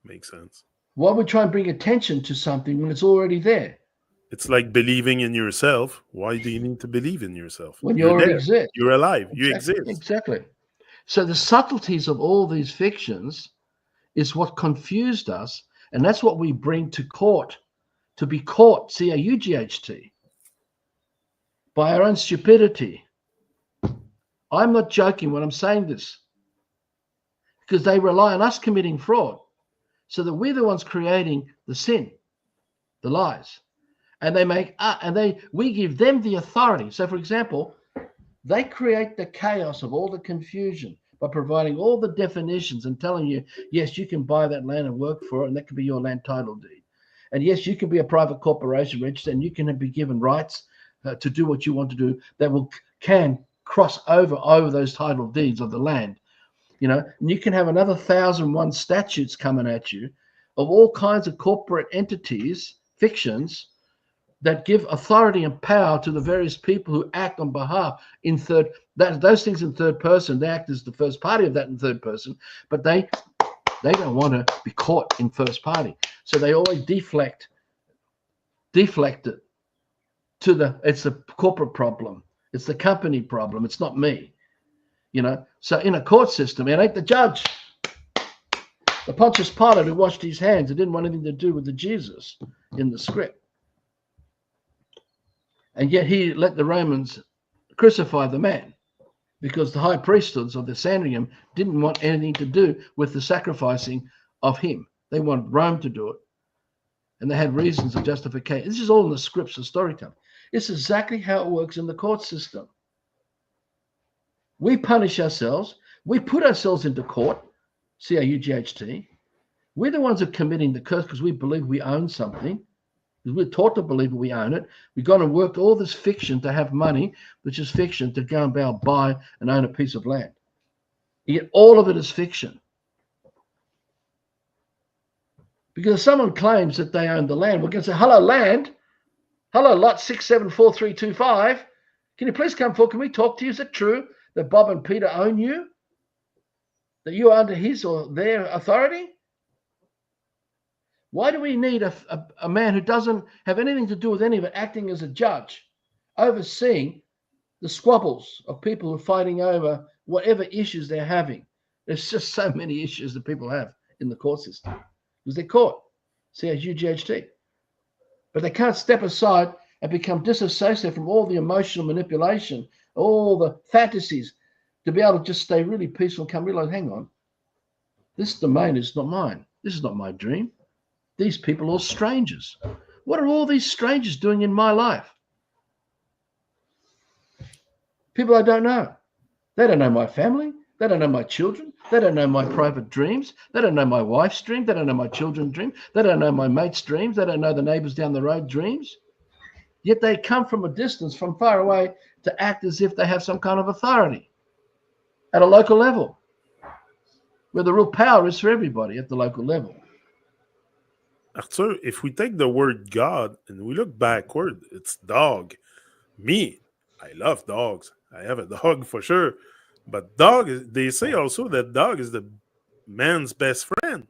Makes sense. Why would you try and bring attention to something when it's already there? It's like believing in yourself. Why do you need to believe in yourself? When you already there. exist. You're alive. Exactly. You exist. Exactly. So the subtleties of all these fictions is what confused us, and that's what we bring to court, to be caught, C-A-U-G-H-T, by our own stupidity. I'm not joking when I'm saying this, because they rely on us committing fraud so that we're the ones creating the sin, the lies. And we give them the authority. So, for example, they create the chaos of all the confusion by providing all the definitions and telling you, yes, you can buy that land and work for it, and that can be your land title deed. And yes, you can be a private corporation registered, and you can be given rights to do what you want to do that can cross over those title deeds of the land. And you can have another 1,001 statutes coming at you of all kinds of corporate entities, fictions, that give authority and power to the various people who act on behalf those things in third person. They act as the first party of that in third person, but they don't want to be caught in first party. So they always deflect it to it's a corporate problem. It's the company problem. It's not me. So in a court system, it ain't the judge. The Pontius Pilate who washed his hands, it didn't want anything to do with the Jesus in the script. And yet he let the Romans crucify the man because the high priesthoods of the Sanhedrin didn't want anything to do with the sacrificing of him. They wanted Rome to do it. And they had reasons of justification. This is all in the scripts of storytelling. It's exactly how it works in the court system. We punish ourselves. We put ourselves into court, C-A-U-G-H-T. We're the ones who are committing the curse because we believe we own something. Because we're taught to believe we own it. We've gone and worked all this fiction to have money, which is fiction, to go and buy and own a piece of land. Yet all of it is fiction. Because if someone claims that they own the land, we're going to say, hello, land. Hello, lot 674325. Can you please come forward? Can we talk to you? Is it true that Bob and Peter own you? That you are under his or their authority? Why do we need a man who doesn't have anything to do with any of it acting as a judge, overseeing the squabbles of people who are fighting over whatever issues they're having? There's just so many issues that people have in the court system because they're caught, C-H-U-G-H-T. But they can't step aside and become disassociated from all the emotional manipulation, all the fantasies, to be able to just stay really peaceful and come realize, hang on, this domain is not mine. This is not my dream. These people are all strangers. What are all these strangers doing in my life? People I don't know. They don't know my family. They don't know my children. They don't know my private dreams. They don't know my wife's dream. They don't know my children's dream. They don't know my mate's dreams. They don't know the neighbors down the road dreams. Yet they come from a distance, from far away, to act as if they have some kind of authority at a local level, where the real power is for everybody at the local level. Arthur, if we take the word God and we look backward, it's dog. Me, I love dogs. I have a dog for sure. But they say also that dog is the man's best friend.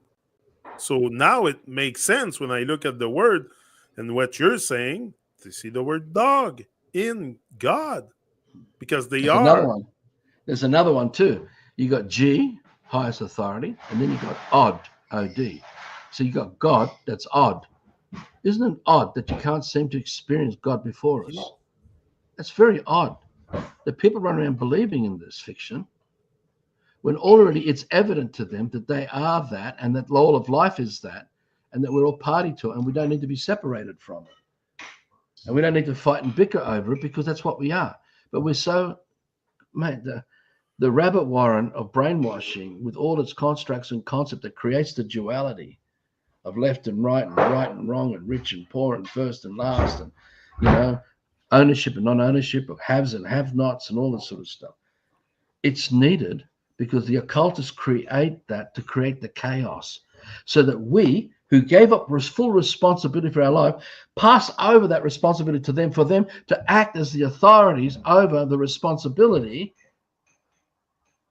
So now it makes sense when I look at the word and what you're saying to see the word dog in God. Because they There's are. another one. There's another one too. You got G, highest authority, and then you got odd, O-D. So you got God, that's odd. Isn't it odd that you can't seem to experience God before us? That's very odd that people run around believing in this fiction when already it's evident to them that they are that and that all of life is that and that we're all party to it and we don't need to be separated from it. And we don't need to fight and bicker over it because that's what we are. But we're so, mate, the rabbit warren of brainwashing with all its constructs and concept that creates the duality of left and right and wrong and rich and poor and first and last and, ownership and non-ownership of haves and have-nots and all this sort of stuff. It's needed because the occultists create that to create the chaos so that we, who gave up full responsibility for our life, pass over that responsibility to them for them to act as the authorities over the responsibility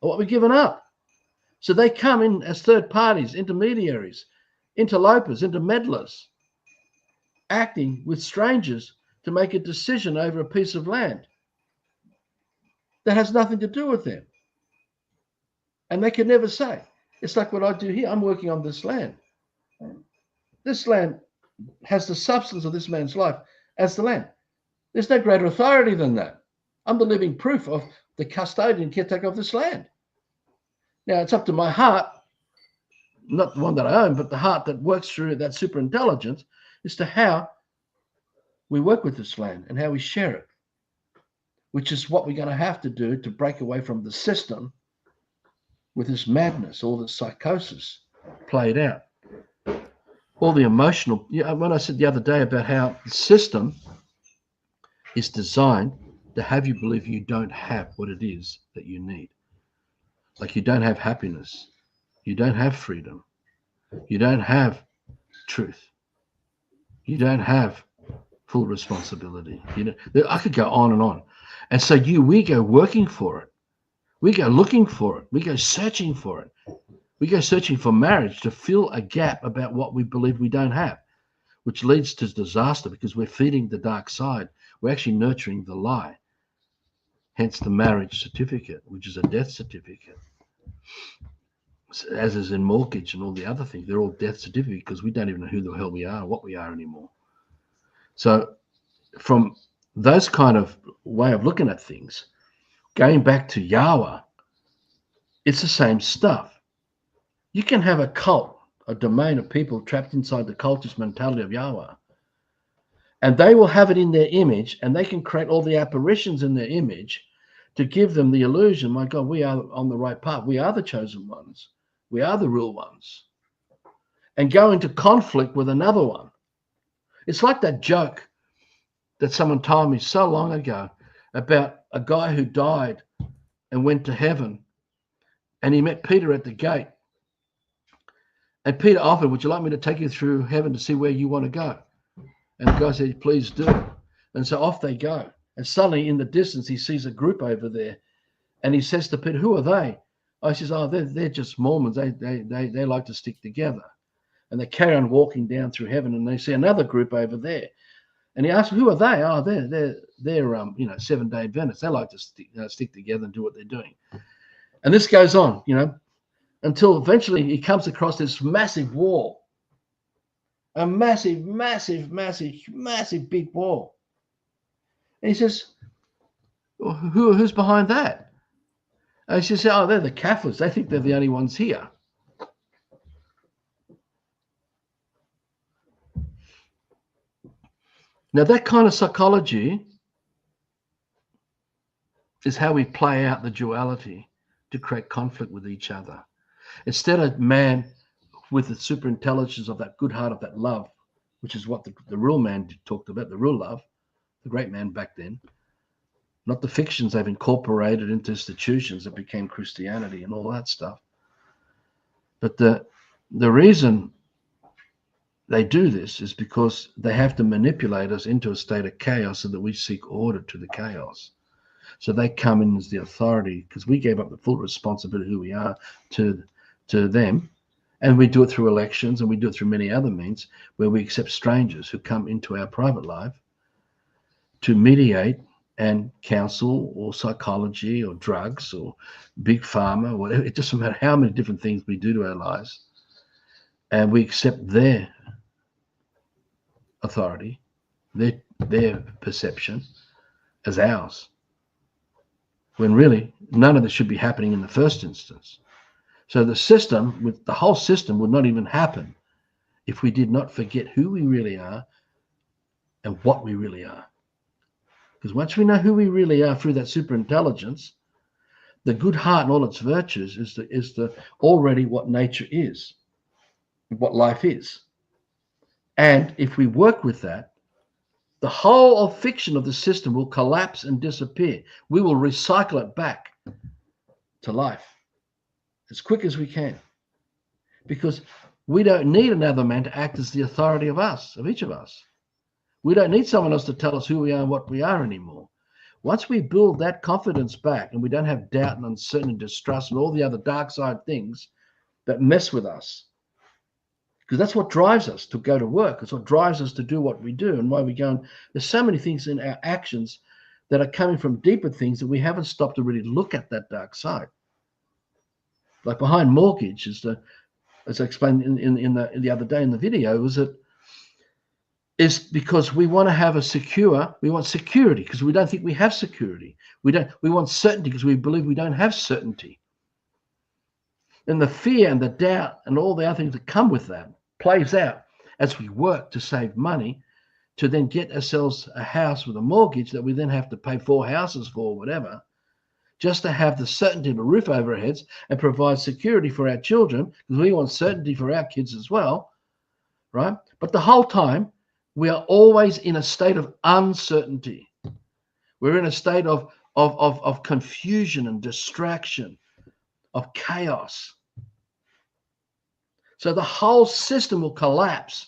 of what we've given up. So they come in as third parties, intermediaries, interlopers, intermeddlers, acting with strangers to make a decision over a piece of land that has nothing to do with them. And they can never say. It's like what I do here. I'm working on this land. This land has the substance of this man's life as the land. There's no greater authority than that. I'm the living proof of the custodian, caretaker of this land. Now, it's up to my heart, not the one that I own, but the heart that works through that super intelligence, as to how we work with this land and how we share it, which is what we're going to have to do to break away from the system with this madness, all this psychosis played out, all the emotional. When I said the other day about how the system is designed to have you believe you don't have what it is that you need. Like you don't have happiness, you don't have freedom, you don't have truth, you don't have full responsibility. I could go on and on. And so we go working for it. We go looking for it. We go searching for it. We go searching for marriage to fill a gap about what we believe we don't have, which leads to disaster because we're feeding the dark side. We're actually nurturing the lie. Hence the marriage certificate, which is a death certificate. As is in mortgage and all the other things, they're all death certificates because we don't even know who the hell we are, what we are anymore. So from those kind of way of looking at things, going back to Yahweh, it's the same stuff. You can have a cult, a domain of people trapped inside the cultist mentality of Yahweh, and they will have it in their image, and they can create all the apparitions in their image to give them the illusion, my God, we are on the right path. We are the chosen ones. We are the real ones. And go into conflict with another one. It's like that joke that someone told me so long ago about a guy who died and went to heaven, and he met Peter at the gate. And Peter offered, would you like me to take you through heaven to see where you want to go? And the guy said, please do. And so off they go. And suddenly in the distance, he sees a group over there. And he says to Peter, who are they? I says, oh, they're just Mormons. They like to stick together. And they carry on walking down through heaven, and they see another group over there. And he asks, who are they? Oh, they're Seventh-day Adventists. They like to stick together and do what they're doing. And this goes on, until eventually he comes across this massive wall. A massive, massive, massive, massive big wall. And he says, well, who's behind that? And she said, oh, they're the Catholics. They think they're the only ones here. Now, that kind of psychology is how we play out the duality to create conflict with each other. Instead of man with the super intelligence of that good heart, of that love, which is what the real man talked about, the real love, the great man back then, not the fictions they've incorporated into institutions that became Christianity and all that stuff. But the reason they do this is because they have to manipulate us into a state of chaos so that we seek order to the chaos. So they come in as the authority because we gave up the full responsibility of who we are to them. And we do it through elections, and we do it through many other means where we accept strangers who come into our private life to mediate and counsel or psychology or drugs or big pharma or whatever. It doesn't matter how many different things we do to our lives. And we accept their authority, their perception as ours, when really none of this should be happening in the first instance. So the whole system would not even happen if we did not forget who we really are and what we really are. Because once we know who we really are through that super intelligence, the good heart and all its virtues is already what nature is, what life is. And if we work with that, the whole of fiction of the system will collapse and disappear. We will recycle it back to life as quick as we can, because we don't need another man to act as the authority of each of us. We don't need someone else to tell us who we are and what we are anymore. Once we build that confidence back and we don't have doubt and uncertainty and distrust and all the other dark side things that mess with us, because that's what drives us to go to work. It's what drives us to do what we do and why we go. And there's so many things in our actions that are coming from deeper things that we haven't stopped to really look at that dark side. Like behind mortgage, as I explained in the other day in the video, was that is because we want to have we want security because we don't think we have security. We want certainty because we believe we don't have certainty. And the fear and the doubt and all the other things that come with that plays out as we work to save money to then get ourselves a house with a mortgage that we then have to pay 4 houses for, whatever, just to have the certainty of a roof over our heads and provide security for our children, because we want certainty for our kids as well, right? But the whole time, we are always in a state of uncertainty. We're in a state of confusion and distraction, of chaos. So the whole system will collapse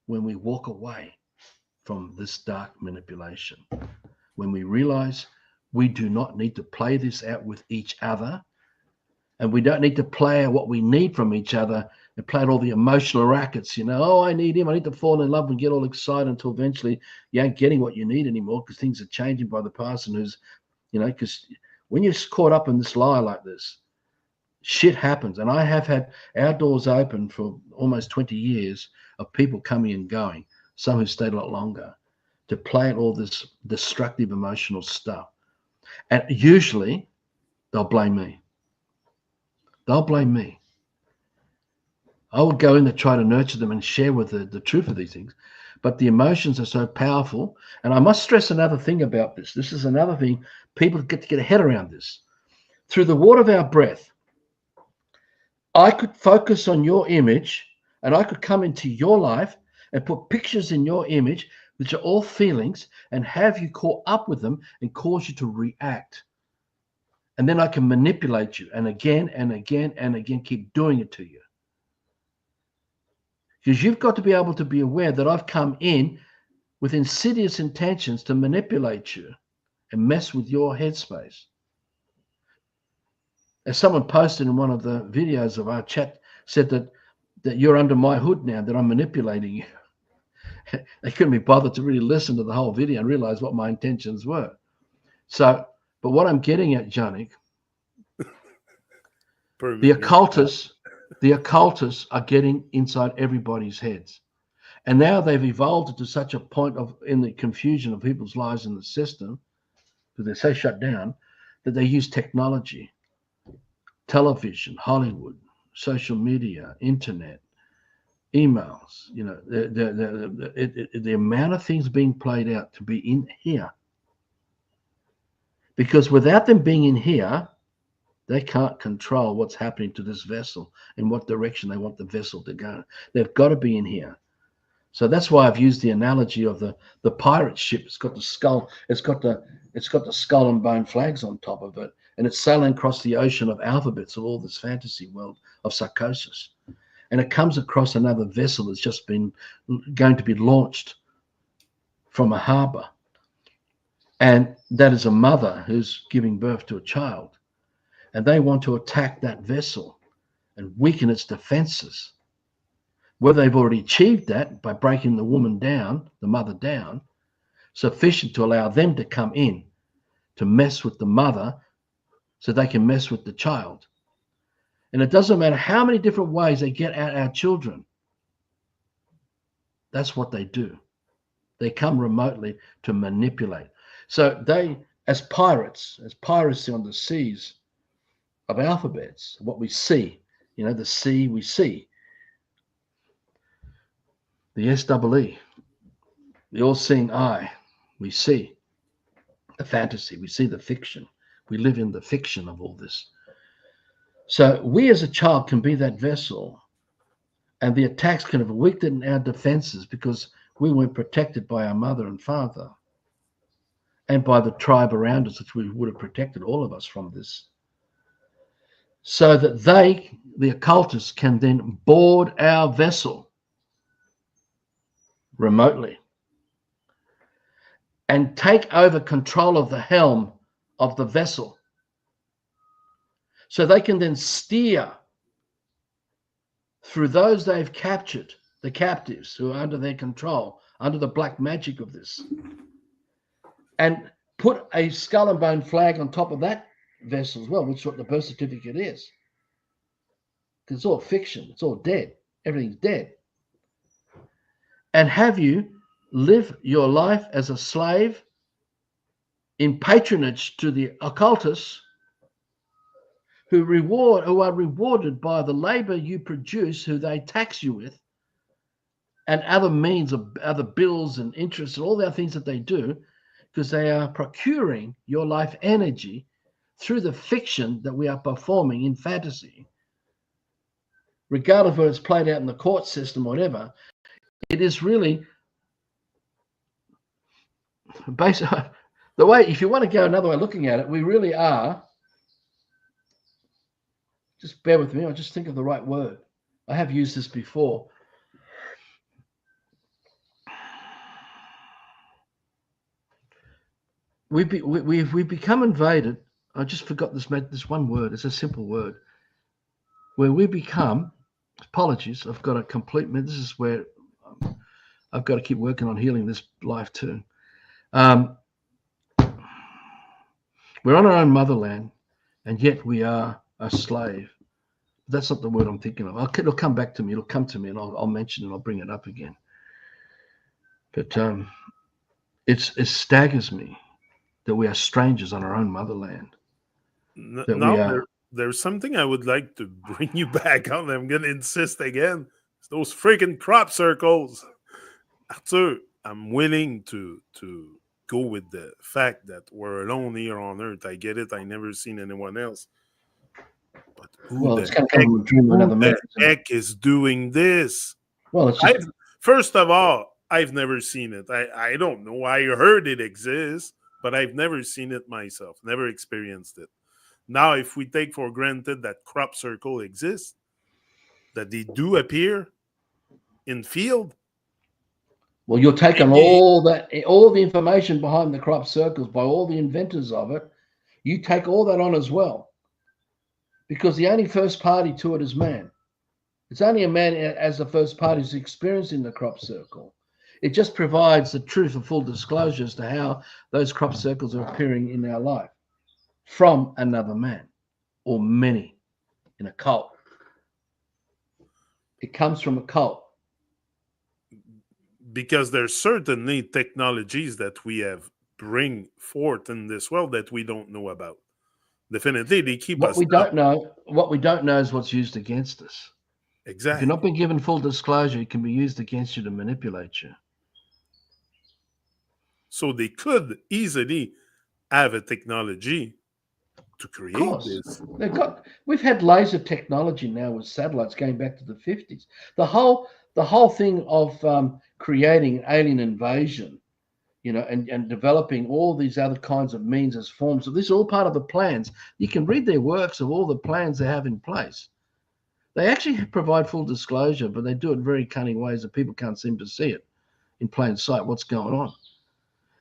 when we walk away from this dark manipulation, when we realize we do not need to play this out with each other, and we don't need to play out what we need from each other and play out all the emotional rackets, oh, I need him, I need to fall in love and get all excited until eventually you ain't getting what you need anymore because things are changing by the person who's, because when you're caught up in this lie like this, shit happens. And I have had our doors open for almost 20 years of people coming and going, some who stayed a lot longer, to play out all this destructive emotional stuff. And usually they'll blame me. They'll blame me. I will go in to try to nurture them and share with the truth of these things. But the emotions are so powerful. And I must stress another thing about this. This is another thing people get to get a head around this. Through the water of our breath, I could focus on your image and I could come into your life and put pictures in your image, which are all feelings, and have you caught up with them and cause you to react. And then I can manipulate you and again and again and again keep doing it to you. Because you've got to be able to be aware that I've come in with insidious intentions to manipulate you and mess with your headspace. As someone posted in one of the videos of our chat, said that you're under my hood now, that I'm manipulating you. They couldn't be bothered to really listen to the whole video and realize what my intentions were. So, but what I'm getting at, Johnny, the occultists are getting inside everybody's heads. And now they've evolved to such a point in the confusion of people's lives in the system, because they're so shut down, that they use technology, television, Hollywood, social media, internet, emails, the amount of things being played out to be in here. Because without them being in here, they can't control what's happening to this vessel, in what direction they want the vessel to go. They've got to be in here. So that's why I've used the analogy of the pirate ship. It's got the skull, it's got the skull and bone flags on top of it, and it's sailing across the ocean of alphabets of all this fantasy world of psychosis. And it comes across another vessel that's just been going to be launched from a harbor. And that is a mother who's giving birth to a child. And they want to attack that vessel and weaken its defenses. Whether they've already achieved that by breaking the woman down, the mother down, sufficient to allow them to come in to mess with the mother so they can mess with the child. And it doesn't matter how many different ways they get at our children. That's what they do. They come remotely to manipulate. So they, as pirates, as piracy on the seas of alphabets, what we see, the sea we see, the SEE, the all-seeing eye, we see the fantasy, we see the fiction. We live in the fiction of all this. So we as a child can be that vessel, and the attacks can have weakened our defenses because we weren't protected by our mother and father and by the tribe around us, which we would have protected all of us from this. So that they, the occultists, can then board our vessel remotely and take over control of the helm of the vessel. So they can then steer through those they've captured, the captives who are under their control, under the black magic of this, and put a skull and bone flag on top of that vessel as well, which is what the birth certificate is. Because it's all fiction, it's all dead, everything's dead. And have you live your life as a slave in patronage to the occultists who are rewarded by the labor you produce, who they tax you with, and other means of other bills and interest and all the other things that they do, because they are procuring your life energy through the fiction that we are performing in fantasy, regardless of whether it's played out in the court system or whatever. It is really basically the way, if you want to go another way of looking at it, we really are, just bear with me, I'll just think of the right word. I have used this before. We've become invaded. I just forgot this one word. It's a simple word. Where we become, apologies, I've got a complete, this is where I've got to keep working on healing this life too. We're on our own motherland, and yet we are a slave. That's not the word I'm thinking of. It'll come back to me. It'll come to me, and I'll mention it. I'll bring it up again. But it staggers me that we are strangers on our own motherland. There's something I would like to bring you back on. I'm going to insist again. It's those freaking crop circles. Arthur, I'm willing to go with the fact that we're alone here on Earth. I get it. I never seen anyone else. But who the heck is doing this? Well, first of all, I've never seen it. I don't know. I heard it exists, but I've never seen it myself. Never experienced it. Now, if we take for granted that crop circle exists, that they do appear in field. Well, you're taking all the information behind the crop circles by all the inventors of it. You take all that on as well, because the only first party to it is man. It's only a man as the first party who's experiencing the crop circle. It just provides the truth of full disclosure as to how those crop circles are appearing in our life from another man or many in a cult. It comes from a cult. Because there's certainly technologies that we have bring forth in this world that we don't know about. Definitely, they keep us. What we don't know is what's used against us. Exactly. If you're not being given full disclosure, it can be used against you to manipulate you. So they could easily have a technology to create this. We've had laser technology now with satellites going back to the 50s. The whole thing of creating an alien invasion, and developing all these other kinds of means as forms of this, all part of the plans. You can read their works of all the plans they have in place. They actually provide full disclosure, but they do it in very cunning ways that people can't seem to see it in plain sight, what's going on.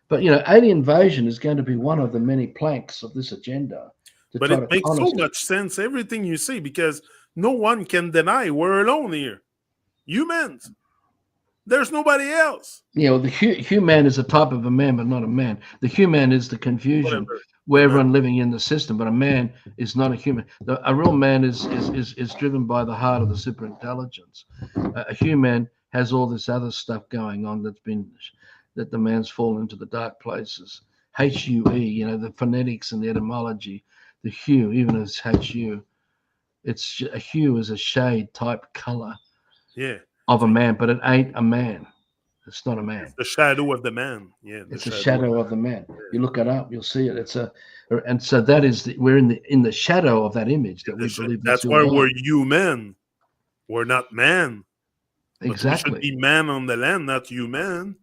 But, alien invasion is going to be one of the many planks of this agenda. But it makes so much sense, everything you say, because no one can deny we're alone here. Humans. There's nobody else. The human is a type of a man, but not a man. The human is the confusion where everyone living in the system, but a man is not a human. A real man is driven by the heart of the superintelligence. A human has all this other stuff going on that the man's fallen into the dark places. H-U-E, the phonetics and the etymology, the hue, even as H-U. It's a hue is a shade type color. Yeah. Of a man, but it ain't a man. It's not a man. It's the shadow of the man. Yeah, it's the shadow of the man. Yeah. You look it up, you'll see it. And so that is we're in the shadow of that image that we believe. That's why we're human. We're not man. Exactly. We should be man on the land, not human.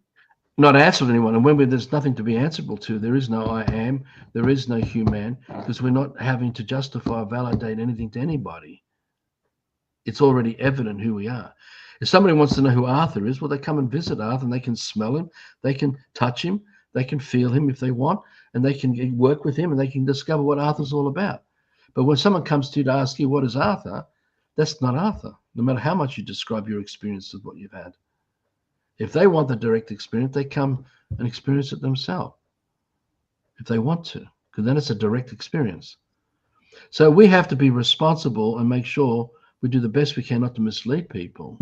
Not answer anyone. And when there's nothing to be answerable to, there is no I am, there is no human, because we're not having to justify or validate anything to anybody. It's already evident who we are. If somebody wants to know who Arthur is, well, they come and visit Arthur, and they can smell him, they can touch him, they can feel him if they want, and they can work with him, and they can discover what Arthur's all about. But when someone comes to you to ask you, what is Arthur? That's not Arthur, no matter how much you describe your experience of what you've had. If they want the direct experience, they come and experience it themselves, if they want to, because then it's a direct experience. So we have to be responsible and make sure we do the best we can not to mislead people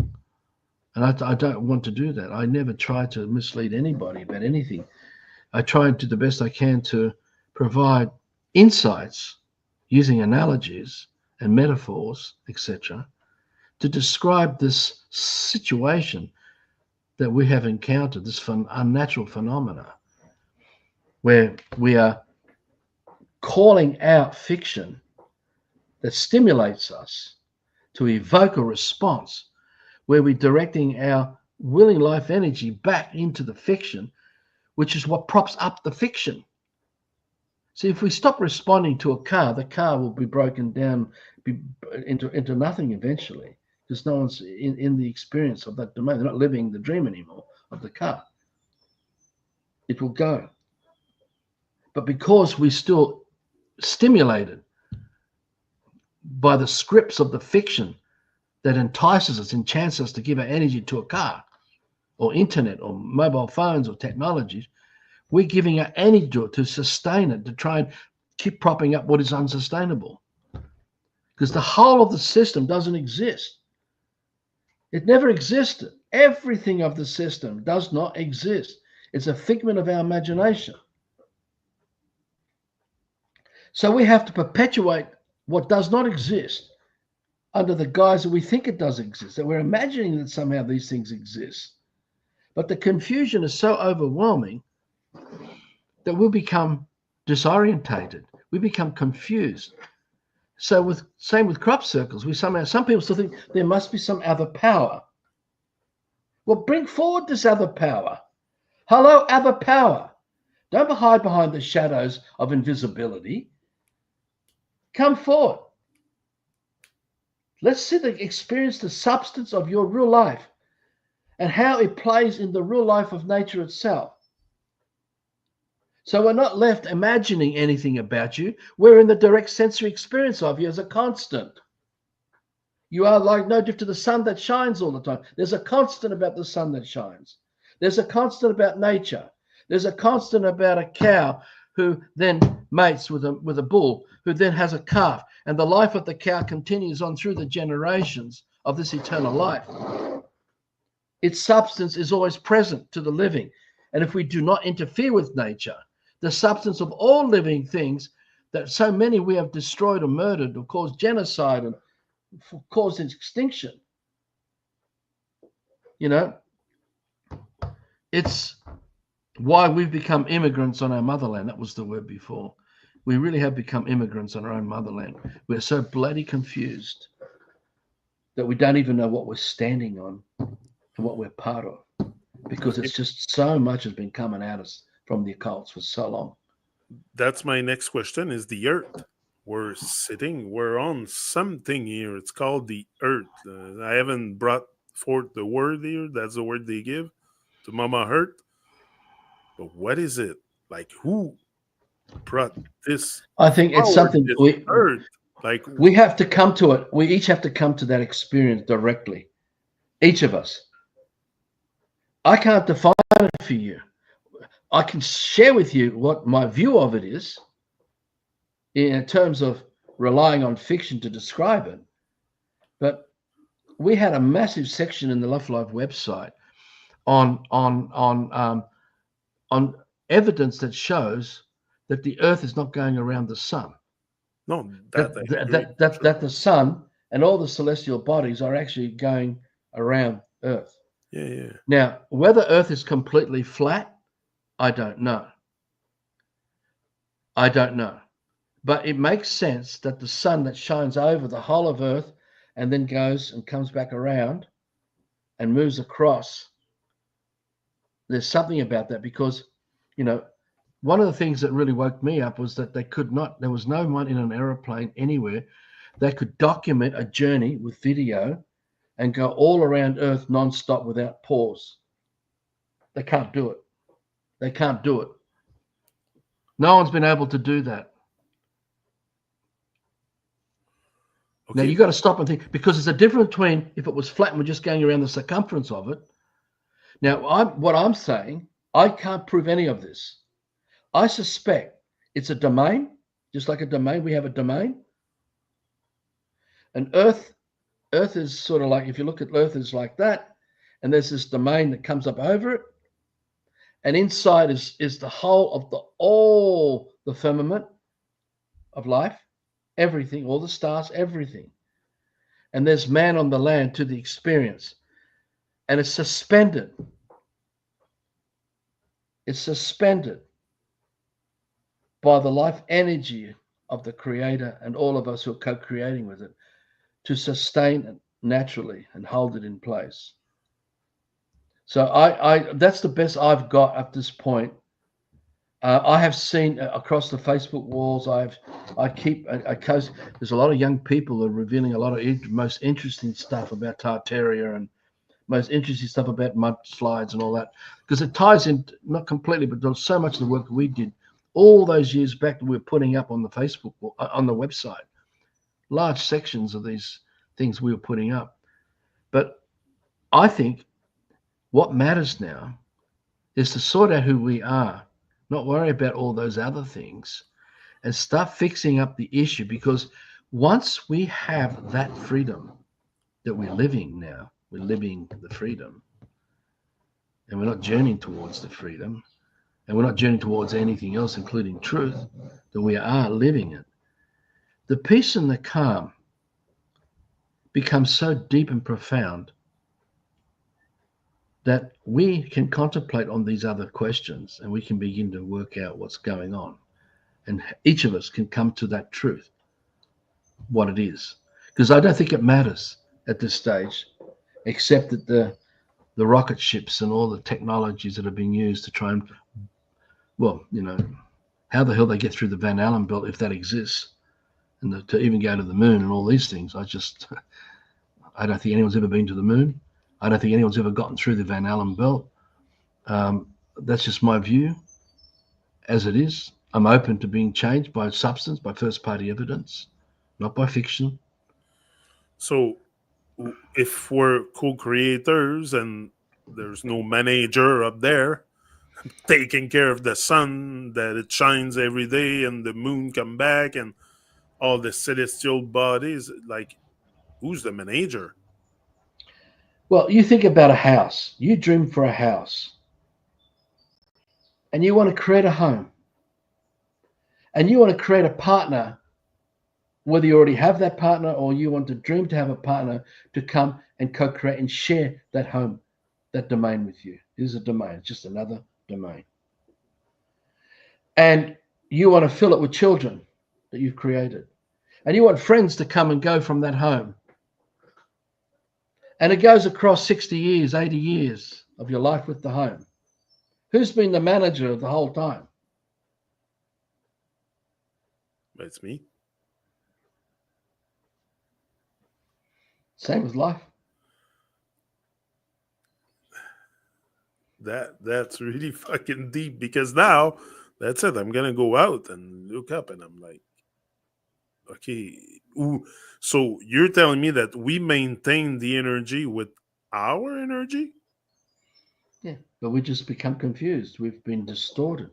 And I don't want to do that. I never try to mislead anybody about anything. I try and do the best I can to provide insights using analogies and metaphors, etc., to describe this situation that we have encountered, this unnatural phenomena, where we are calling out fiction that stimulates us to evoke a response, where we're directing our willing life energy back into the fiction, which is what props up the fiction. See, if we stop responding to a car, the car will be broken down into nothing eventually, because no one's in the experience of that domain. They're not living the dream anymore of the car. It will go. But because we're still stimulated by the scripts of the fiction that entices us, enchants us to give our energy to a car or internet or mobile phones or technologies, we're giving our energy to sustain it, to try and keep propping up what is unsustainable. Because the whole of the system doesn't exist. It never existed. Everything of the system does not exist. It's a figment of our imagination. So we have to perpetuate what does not exist under the guise that we think it does exist, that we're imagining that somehow these things exist. But the confusion is so overwhelming that we'll become disorientated. We become confused. So same with crop circles. Some people still think there must be some other power. Well, bring forward this other power. Hello, other power. Don't hide behind the shadows of invisibility. Come forward. Let's experience the substance of your real life and how it plays in the real life of nature itself. So we're not left imagining anything about you. We're in the direct sensory experience of you as a constant. You are like no different to the sun that shines all the time. There's a constant about the sun that shines. There's a constant about nature. There's a constant about a cow who then mates with a bull, who then has a calf. And the life of the cow continues on through the generations of this eternal life. Its substance is always present to the living. And if we do not interfere with nature, the substance of all living things that so many we have destroyed or murdered or caused genocide and caused extinction, it's why we've become immigrants on our motherland. That was the word before. We really have become immigrants on our own motherland. We're so bloody confused that we don't even know what we're standing on and what we're part of, because it's just so much has been coming at us from the occults for so long. That's my next question, is the earth. We're on something here. It's called the earth. I haven't brought forth the word here. That's the word they give to Mama Earth. But what is it? Like, who brought this? I think it's something earth. Like, we have to come to it. We each have to come to that experience directly. Each of us. I can't define it for you. I can share with you what my view of it is in terms of relying on fiction to describe it. But we had a massive section in the Love Life website on evidence that shows that the Earth is not going around the sun. No, that the sun and all the celestial bodies are actually going around Earth. Yeah. Now, whether Earth is completely flat, I don't know. But it makes sense that the sun that shines over the whole of Earth and then goes and comes back around and moves across, there's something about that, because, one of the things that really woke me up was that there was no one in an aeroplane anywhere that could document a journey with video and go all around Earth non-stop without pause. They can't do it. No one's been able to do that. Okay. Now, you got to stop and think, because there's a difference between if it was flat and we're just going around the circumference of it. Now, what I'm saying, I can't prove any of this. I suspect it's a domain, just like a domain. We have a domain. And Earth is sort of like, if you look at Earth, it's like that. and there's this domain that comes up over it, and inside is the whole of all the firmament of life, everything, all the stars, everything. And there's man on the land to the experience, and it's suspended. It's suspended by the life energy of the Creator and all of us who are co-creating with it to sustain it naturally and hold it in place. So I that's the best I've got at this point. I have seen across the Facebook walls. There's a lot of young people that are revealing a lot of most interesting stuff about Tartaria and most interesting stuff about mudslides and all that, because it ties in, not completely, but there's so much of the work we did all those years back that we were putting up on the Facebook, on the website, large sections of these things we were putting up. But I think what matters now is to sort out who we are, not worry about all those other things, and start fixing up the issue. Because once we have that freedom that we're living now, we're living the freedom, and we're not journeying towards the freedom, and we're not journeying towards anything else, including truth, that we are living it. The peace and the calm becomes so deep and profound that we can contemplate on these other questions, and we can begin to work out what's going on. And each of us can come to that truth, what it is. Because I don't think it matters at this stage, except that the rocket ships and all the technologies that are being used to try and, well, how the hell they get through the Van Allen belt, if that exists, and to even go to the moon and all these things. I don't think anyone's ever been to the moon. I don't think anyone's ever gotten through the Van Allen belt. That's just my view as it is. I'm open to being changed by substance, by first party evidence, not by fiction. So, if we're co-creators and there's no manager up there taking care of the sun, that it shines every day and the moon come back and all the celestial bodies, like, who's the manager? Well, you think about a house. You dream for a house, and you want to create a home, and you want to create a partner, whether you already have that partner or you want to dream to have a partner to come and co-create and share that home, that domain with you. This is a domain, it's just another domain. And you want to fill it with children that you've created. And you want friends to come and go from that home. And it goes across 60 years, 80 years of your life with the home. Who's been the manager of the whole time? It's me. Same with life. That's really fucking deep, because now that's it. I'm gonna go out and look up, and I'm like, okay, ooh. So you're telling me that we maintain the energy with our energy? Yeah, but we just become confused. We've been distorted.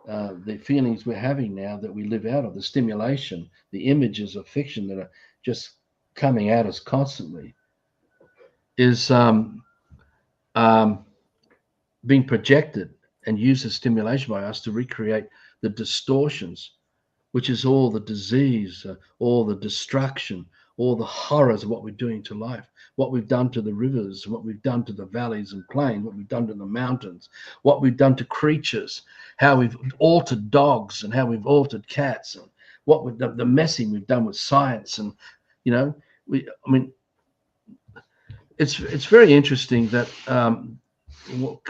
The feelings we're having now that we live out of, the stimulation, the images of fiction that are just coming at us constantly, is being projected and used as stimulation by us to recreate the distortions, which is all the disease, all the destruction, all the horrors of what we're doing to life, what we've done to the rivers, what we've done to the valleys and plains, what we've done to the mountains, what we've done to creatures, how we've altered dogs and how we've altered cats, and what we've done, the messing we've done with science. And it's very interesting that a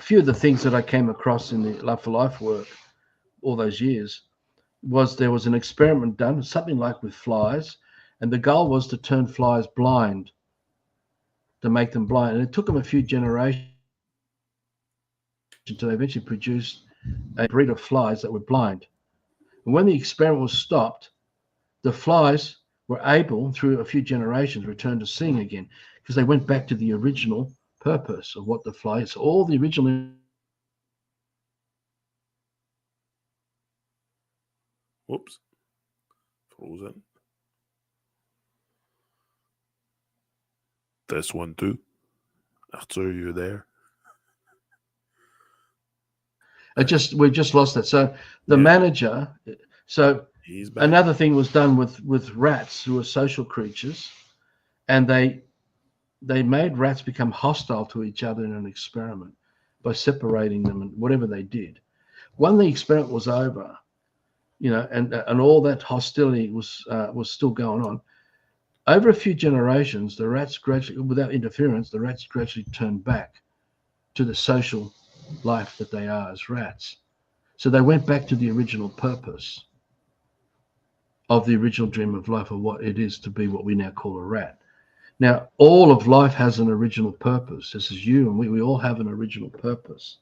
few of the things that I came across in the Love for Life work all those years was there was an experiment done, something like with flies, and the goal was to turn flies blind, to make them blind. And it took them a few generations until they eventually produced a breed of flies that were blind. And when the experiment was stopped, the flies were able, through a few generations, return to seeing again, because they went back to the original purpose of what the fly is. All the original. Whoops. Frozen. Test 1, 2. Arthur, you're there. We've just lost that. So the Yeah, manager. So he's back. another thing was done with rats who are social creatures, and they made rats become hostile to each other in an experiment by separating them and whatever they did. When the experiment was over, and all that hostility was still going on. Over a few generations, the rats gradually, without interference, the rats gradually turned back to the social life that they are as rats. So they went back to the original purpose of the original dream of life, of what it is to be what we now call a rat. Now, all of life has an original purpose. This is you, and we all have an original purpose.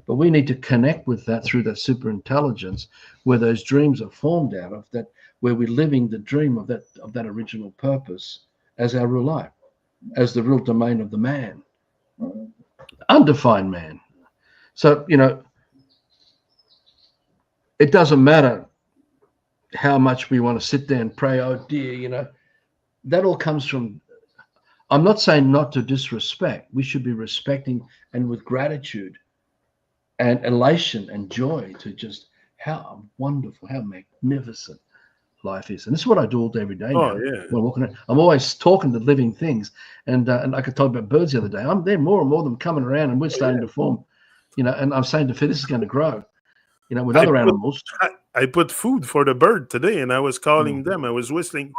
But we need to connect with that through that super intelligence where those dreams are formed out of, that where we're living the dream of that original purpose as our real life, as the real domain of the man, undefined man. So, it doesn't matter how much we want to sit there and pray, oh dear, that all comes from, I'm not saying not to disrespect. We should be respecting and with gratitude and elation and joy to just how wonderful, how magnificent life is. And this is what I do all day, every day Oh now. yeah. When I'm walking around, I'm always talking to living things. And I could talk about birds the other day. I'm there more and more of them coming around, and we're starting to form, and I'm saying to Phil, this is going to grow, with I other put animals. I put food for the bird today, and I was calling Mm. them. I was whistling.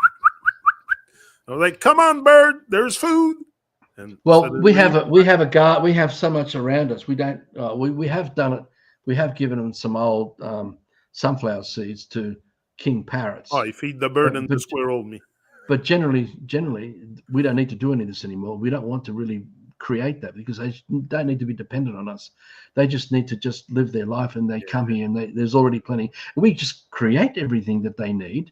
I was like, "Come on, bird! There's food!" And Well, we suddenly, have we have so much around us. We don't. We have done it. We have given them some old sunflower seeds to king oh, parrots, I feed the bird but and the squirrel me. generally, we don't need to do any of this anymore. We don't want to really create that because they don't need to be dependent on us. They just need to just live their life, and they come here, and there's already plenty. We just create everything that they need.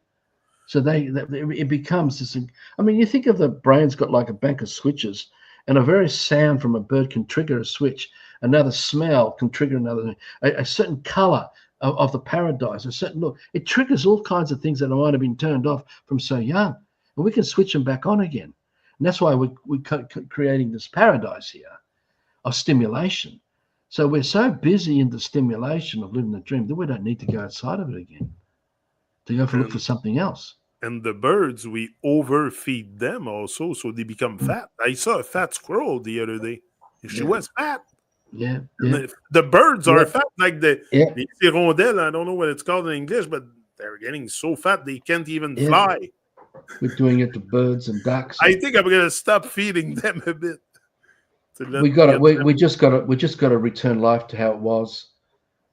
So it becomes this. I mean, you think of the brain's got like a bank of switches, and a very sound from a bird can trigger a switch. Another smell can trigger another. A certain color of the paradise, a certain look. It triggers all kinds of things that might have been turned off from so young, and we can switch them back on again. And that's why we're creating this paradise here of stimulation. So we're so busy in the stimulation of living the dream that we don't need to go outside of it again to go for look for And something else. the birds, we overfeed them also, so they become fat. I saw a fat squirrel the other day. She Yeah, was fat. yeah, And yeah, the birds are yeah, fat, like the yeah, les hirondelles. I don't know what it's called in English, but they're getting so fat they can't even yeah. fly. We're doing it to birds and ducks, I and think I'm gonna stop feeding them a bit to we let got it. get We them. just got to return life to how it was,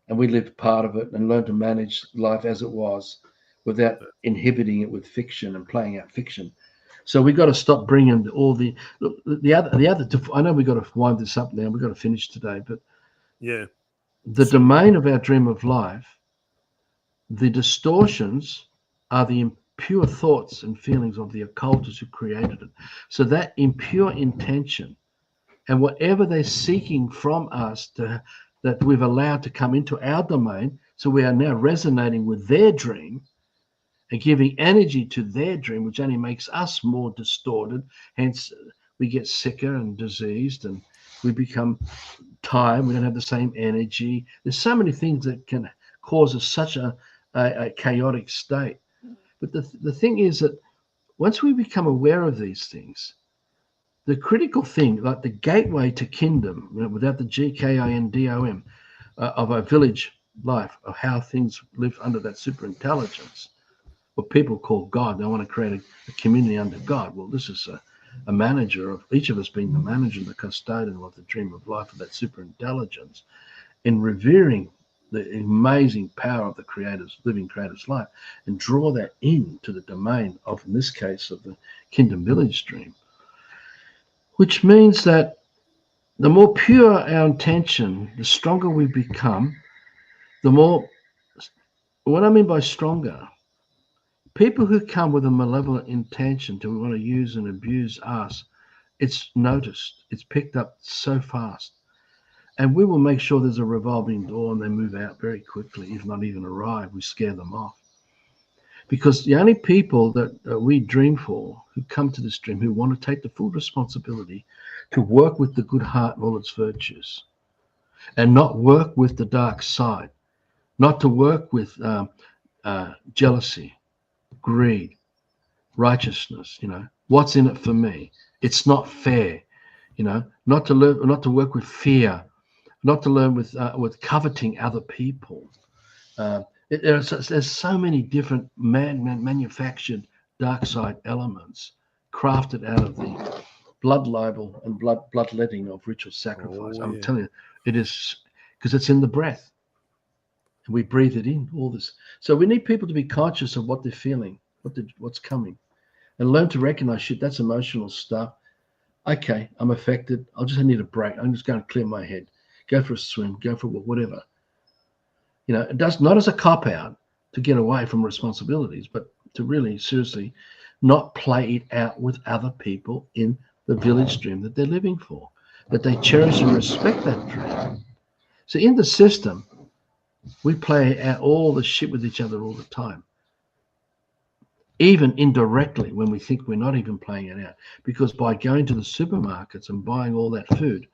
and we lived part of it and learn to manage life as it was, without inhibiting it with fiction and playing out fiction. So we got to stop bringing all the other. I know we got to wind this up now. We got to finish today, but Yeah. the So domain of our dream of life, the distortions are the impure thoughts and feelings of the occultists who created it. So that impure intention and whatever they're seeking from us that we've allowed to come into our domain, so we are now resonating with their dream and giving energy to their dream, which only makes us more distorted. Hence, we get sicker and diseased, and we become tired. We don't have the same energy. There's so many things that can cause us such a chaotic state. But the thing is that once we become aware of these things, the critical thing, like the gateway to kingdom, without the GKINDOM, of a village life, of how things live under that super intelligence, what people call God. They want to create a community under God. Well, this is a manager of each of us being the manager, the custodian of the dream of life, of that super intelligence, in revering the amazing power of the creator's living creator's life, and draw that into the domain of, in this case, of the kingdom village dream, which means that the more pure our intention, the stronger we become. The more, what I mean by stronger, people who come with a malevolent intention to want to use and abuse us, it's noticed, it's picked up so fast. And we will make sure there's a revolving door and they move out very quickly, if not even arrive. We scare them off. Because the only people that we dream for, who come to this dream, who want to take the full responsibility to work with the good heart and all its virtues, and not work with the dark side, not to work with jealousy, greed, righteousness. What's in it for me? It's not fair. Not to learn, not to work with fear, not to learn with coveting other people. Uh, there's so many different manufactured dark side elements crafted out of the blood libel and bloodletting of ritual sacrifice. Oh I'm yeah. telling you, it is because it's in the breath. We breathe it in. All this. So we need people to be conscious of what they're feeling, what's coming, and learn to recognize shit. That's emotional stuff. Okay, I'm affected. I need a break. I'm just going to clear my head. Go for a swim. Go for whatever. It does not as a cop out to get away from responsibilities, but to really seriously not play it out with other people in the village dream that they're living for, that they cherish and respect that dream. So in the system, we play out all the shit with each other all the time, even indirectly when we think we're not even playing it out. Because by going to the supermarkets and buying all that food,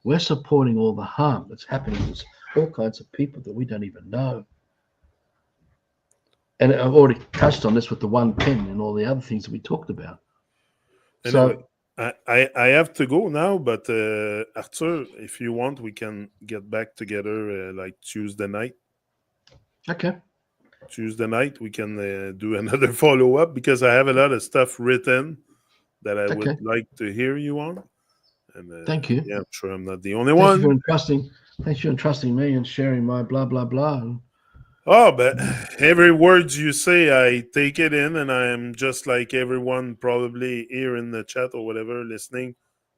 we're supporting all the harm that's happening to all kinds of people that we don't even know. And I've already touched on this with the one pen and all the other things that we talked about. Anyway, So, I have to go now, but Arthur, if you want, we can get back together like Tuesday night. okay, Tuesday night, we can do another follow up because I have a lot of stuff written that I would okay. like to hear you on. And Thank you. yeah, I'm sure I'm not the only Thank you for one. entrusting. Thank you for entrusting me and sharing my blah blah blah. Oh, but every word you say, I take it in, and I am just like everyone probably here in the chat or whatever, listening,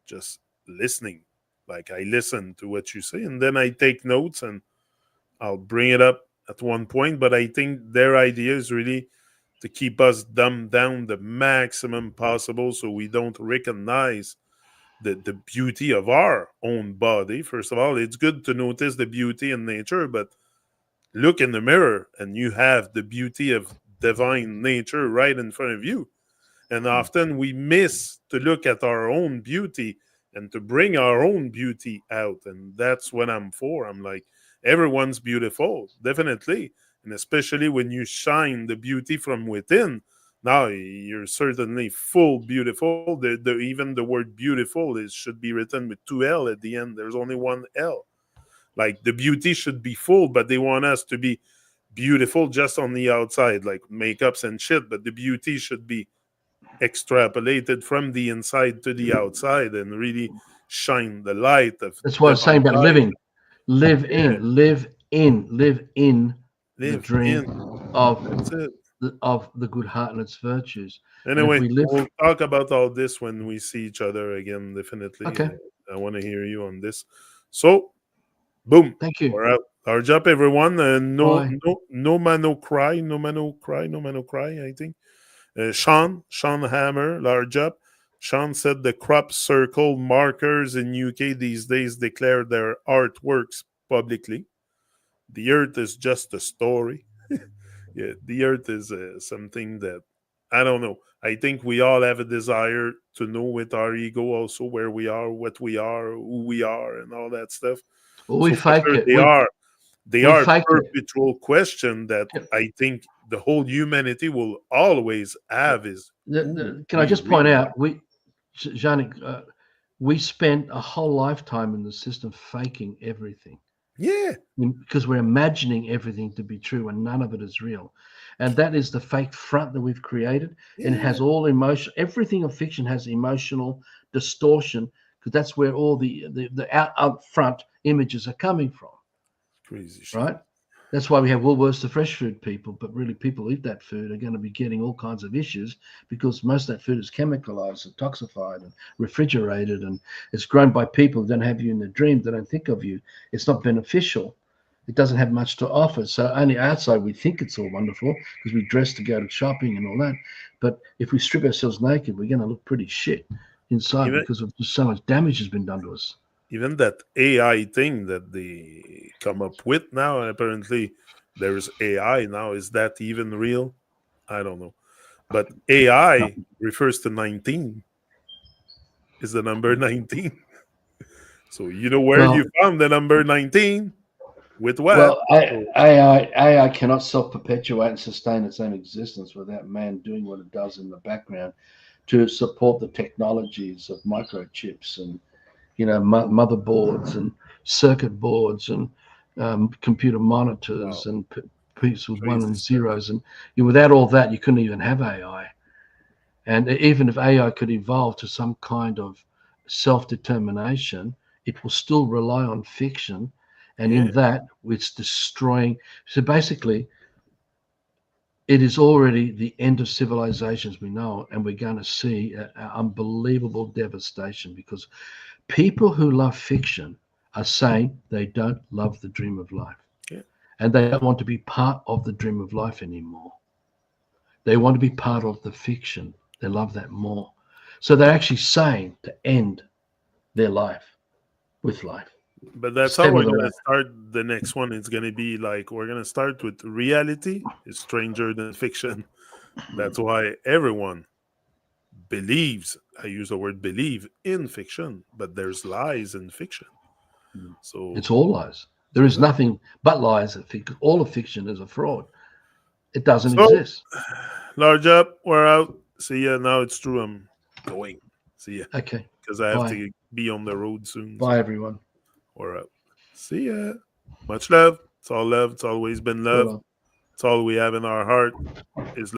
just listening. Like I listen to what you say, and then I take notes, and I'll bring it up at one point. But I think their idea is really to keep us dumbed down the maximum possible, so we don't recognize the beauty of our own body. First of all, it's good to notice the beauty in nature, but look in the mirror and you have the beauty of divine nature right in front of you. And often we miss to look at our own beauty and to bring our own beauty out. And that's what I'm for. I'm like, everyone's beautiful, definitely. And especially when you shine the beauty from within. Now you're certainly full beautiful. Even the word beautiful should be written with two L at the end. There's only one L. Like the beauty should be full, but they want us to be beautiful just on the outside, like makeups and shit. But the beauty should be extrapolated from the inside to the outside and really shine the light of That's what I was saying divine about light. living. Live Yeah, in, live in, live in the live dream in. of That's it. the good heart and its virtues. And if Anyway, we live, we'll talk about all this when we see each other again. Definitely, okay. I want to hear you on this. So, boom, Thank you. we're out. Our job, everyone. No, Bye. no, no man, no cry, no man, no cry, no man, no cry. I think. Sean Hammer, large up. Sean said the crop circle markers in UK these days declare their artworks publicly. The Earth is just a story. Yeah, the Earth is something that I don't know. I think we all have a desire to know with our ego also where we are, what we are, who we are, and all that stuff. Well, we So for fake sure, it. they We are fake it. perpetual question that I think the whole humanity will always have is who Can I we just point really out, Janik, we spent a whole lifetime in the system faking everything. are. Yeah, Because we're imagining everything to be true and none of it is real. And that is the fake front that we've created. And it yeah, has all emotion. Everything of fiction has emotional distortion because that's where all the out front images are coming from, crazy shit. right? That's why we have Woolworths, the fresh food people, but really people who eat that food are going to be getting all kinds of issues because most of that food is chemicalized and toxified and refrigerated and it's grown by people who don't have you in their dream, they don't think of you. It's not beneficial. It doesn't have much to offer. So only outside we think it's all wonderful because we dress to go to shopping and all that. But if we strip ourselves naked, we're going to look pretty shit inside Even because of so much damage has been done to us. even that AI thing that they come up with now, and apparently there's AI now. Is that even real? I don't know. But AI refers to 19, is the number 19. So you know where Well, you found the number 19 with what? well, So AI cannot self-perpetuate and sustain its own existence without man doing what it does in the background to support the technologies of microchips and motherboards and circuit boards and computer monitors wow, and pieces with one crazy and stuff. zeros. And without all that, you couldn't even have AI. And even if AI could evolve to some kind of self determination, it will still rely on fiction. And Yeah, in that, it's destroying. So basically, it is already the end of civilizations we know, and we're going to see unbelievable devastation because people who love fiction are saying they don't love the dream of life yeah. and they don't want to be part of the dream of life anymore. They want to be part of the fiction. They love that more. So they're actually saying to end their life with life. But that's how Sever we're the gonna life. start the next one. It's gonna be like we're gonna start with reality is stranger than fiction. That's why everyone believes, I use the word believe, in fiction, but there's lies in fiction. So It's all lies. There is yeah. nothing but lies. All of fiction is a fraud. It doesn't So exist. large up, we're out. See ya. Now it's true. I'm going. See ya. Okay. Because I have Bye. to be on the road soon. Bye, So everyone. we're out. See ya. Much love. It's all love. It's always been So love. long. It's all we have in our heart is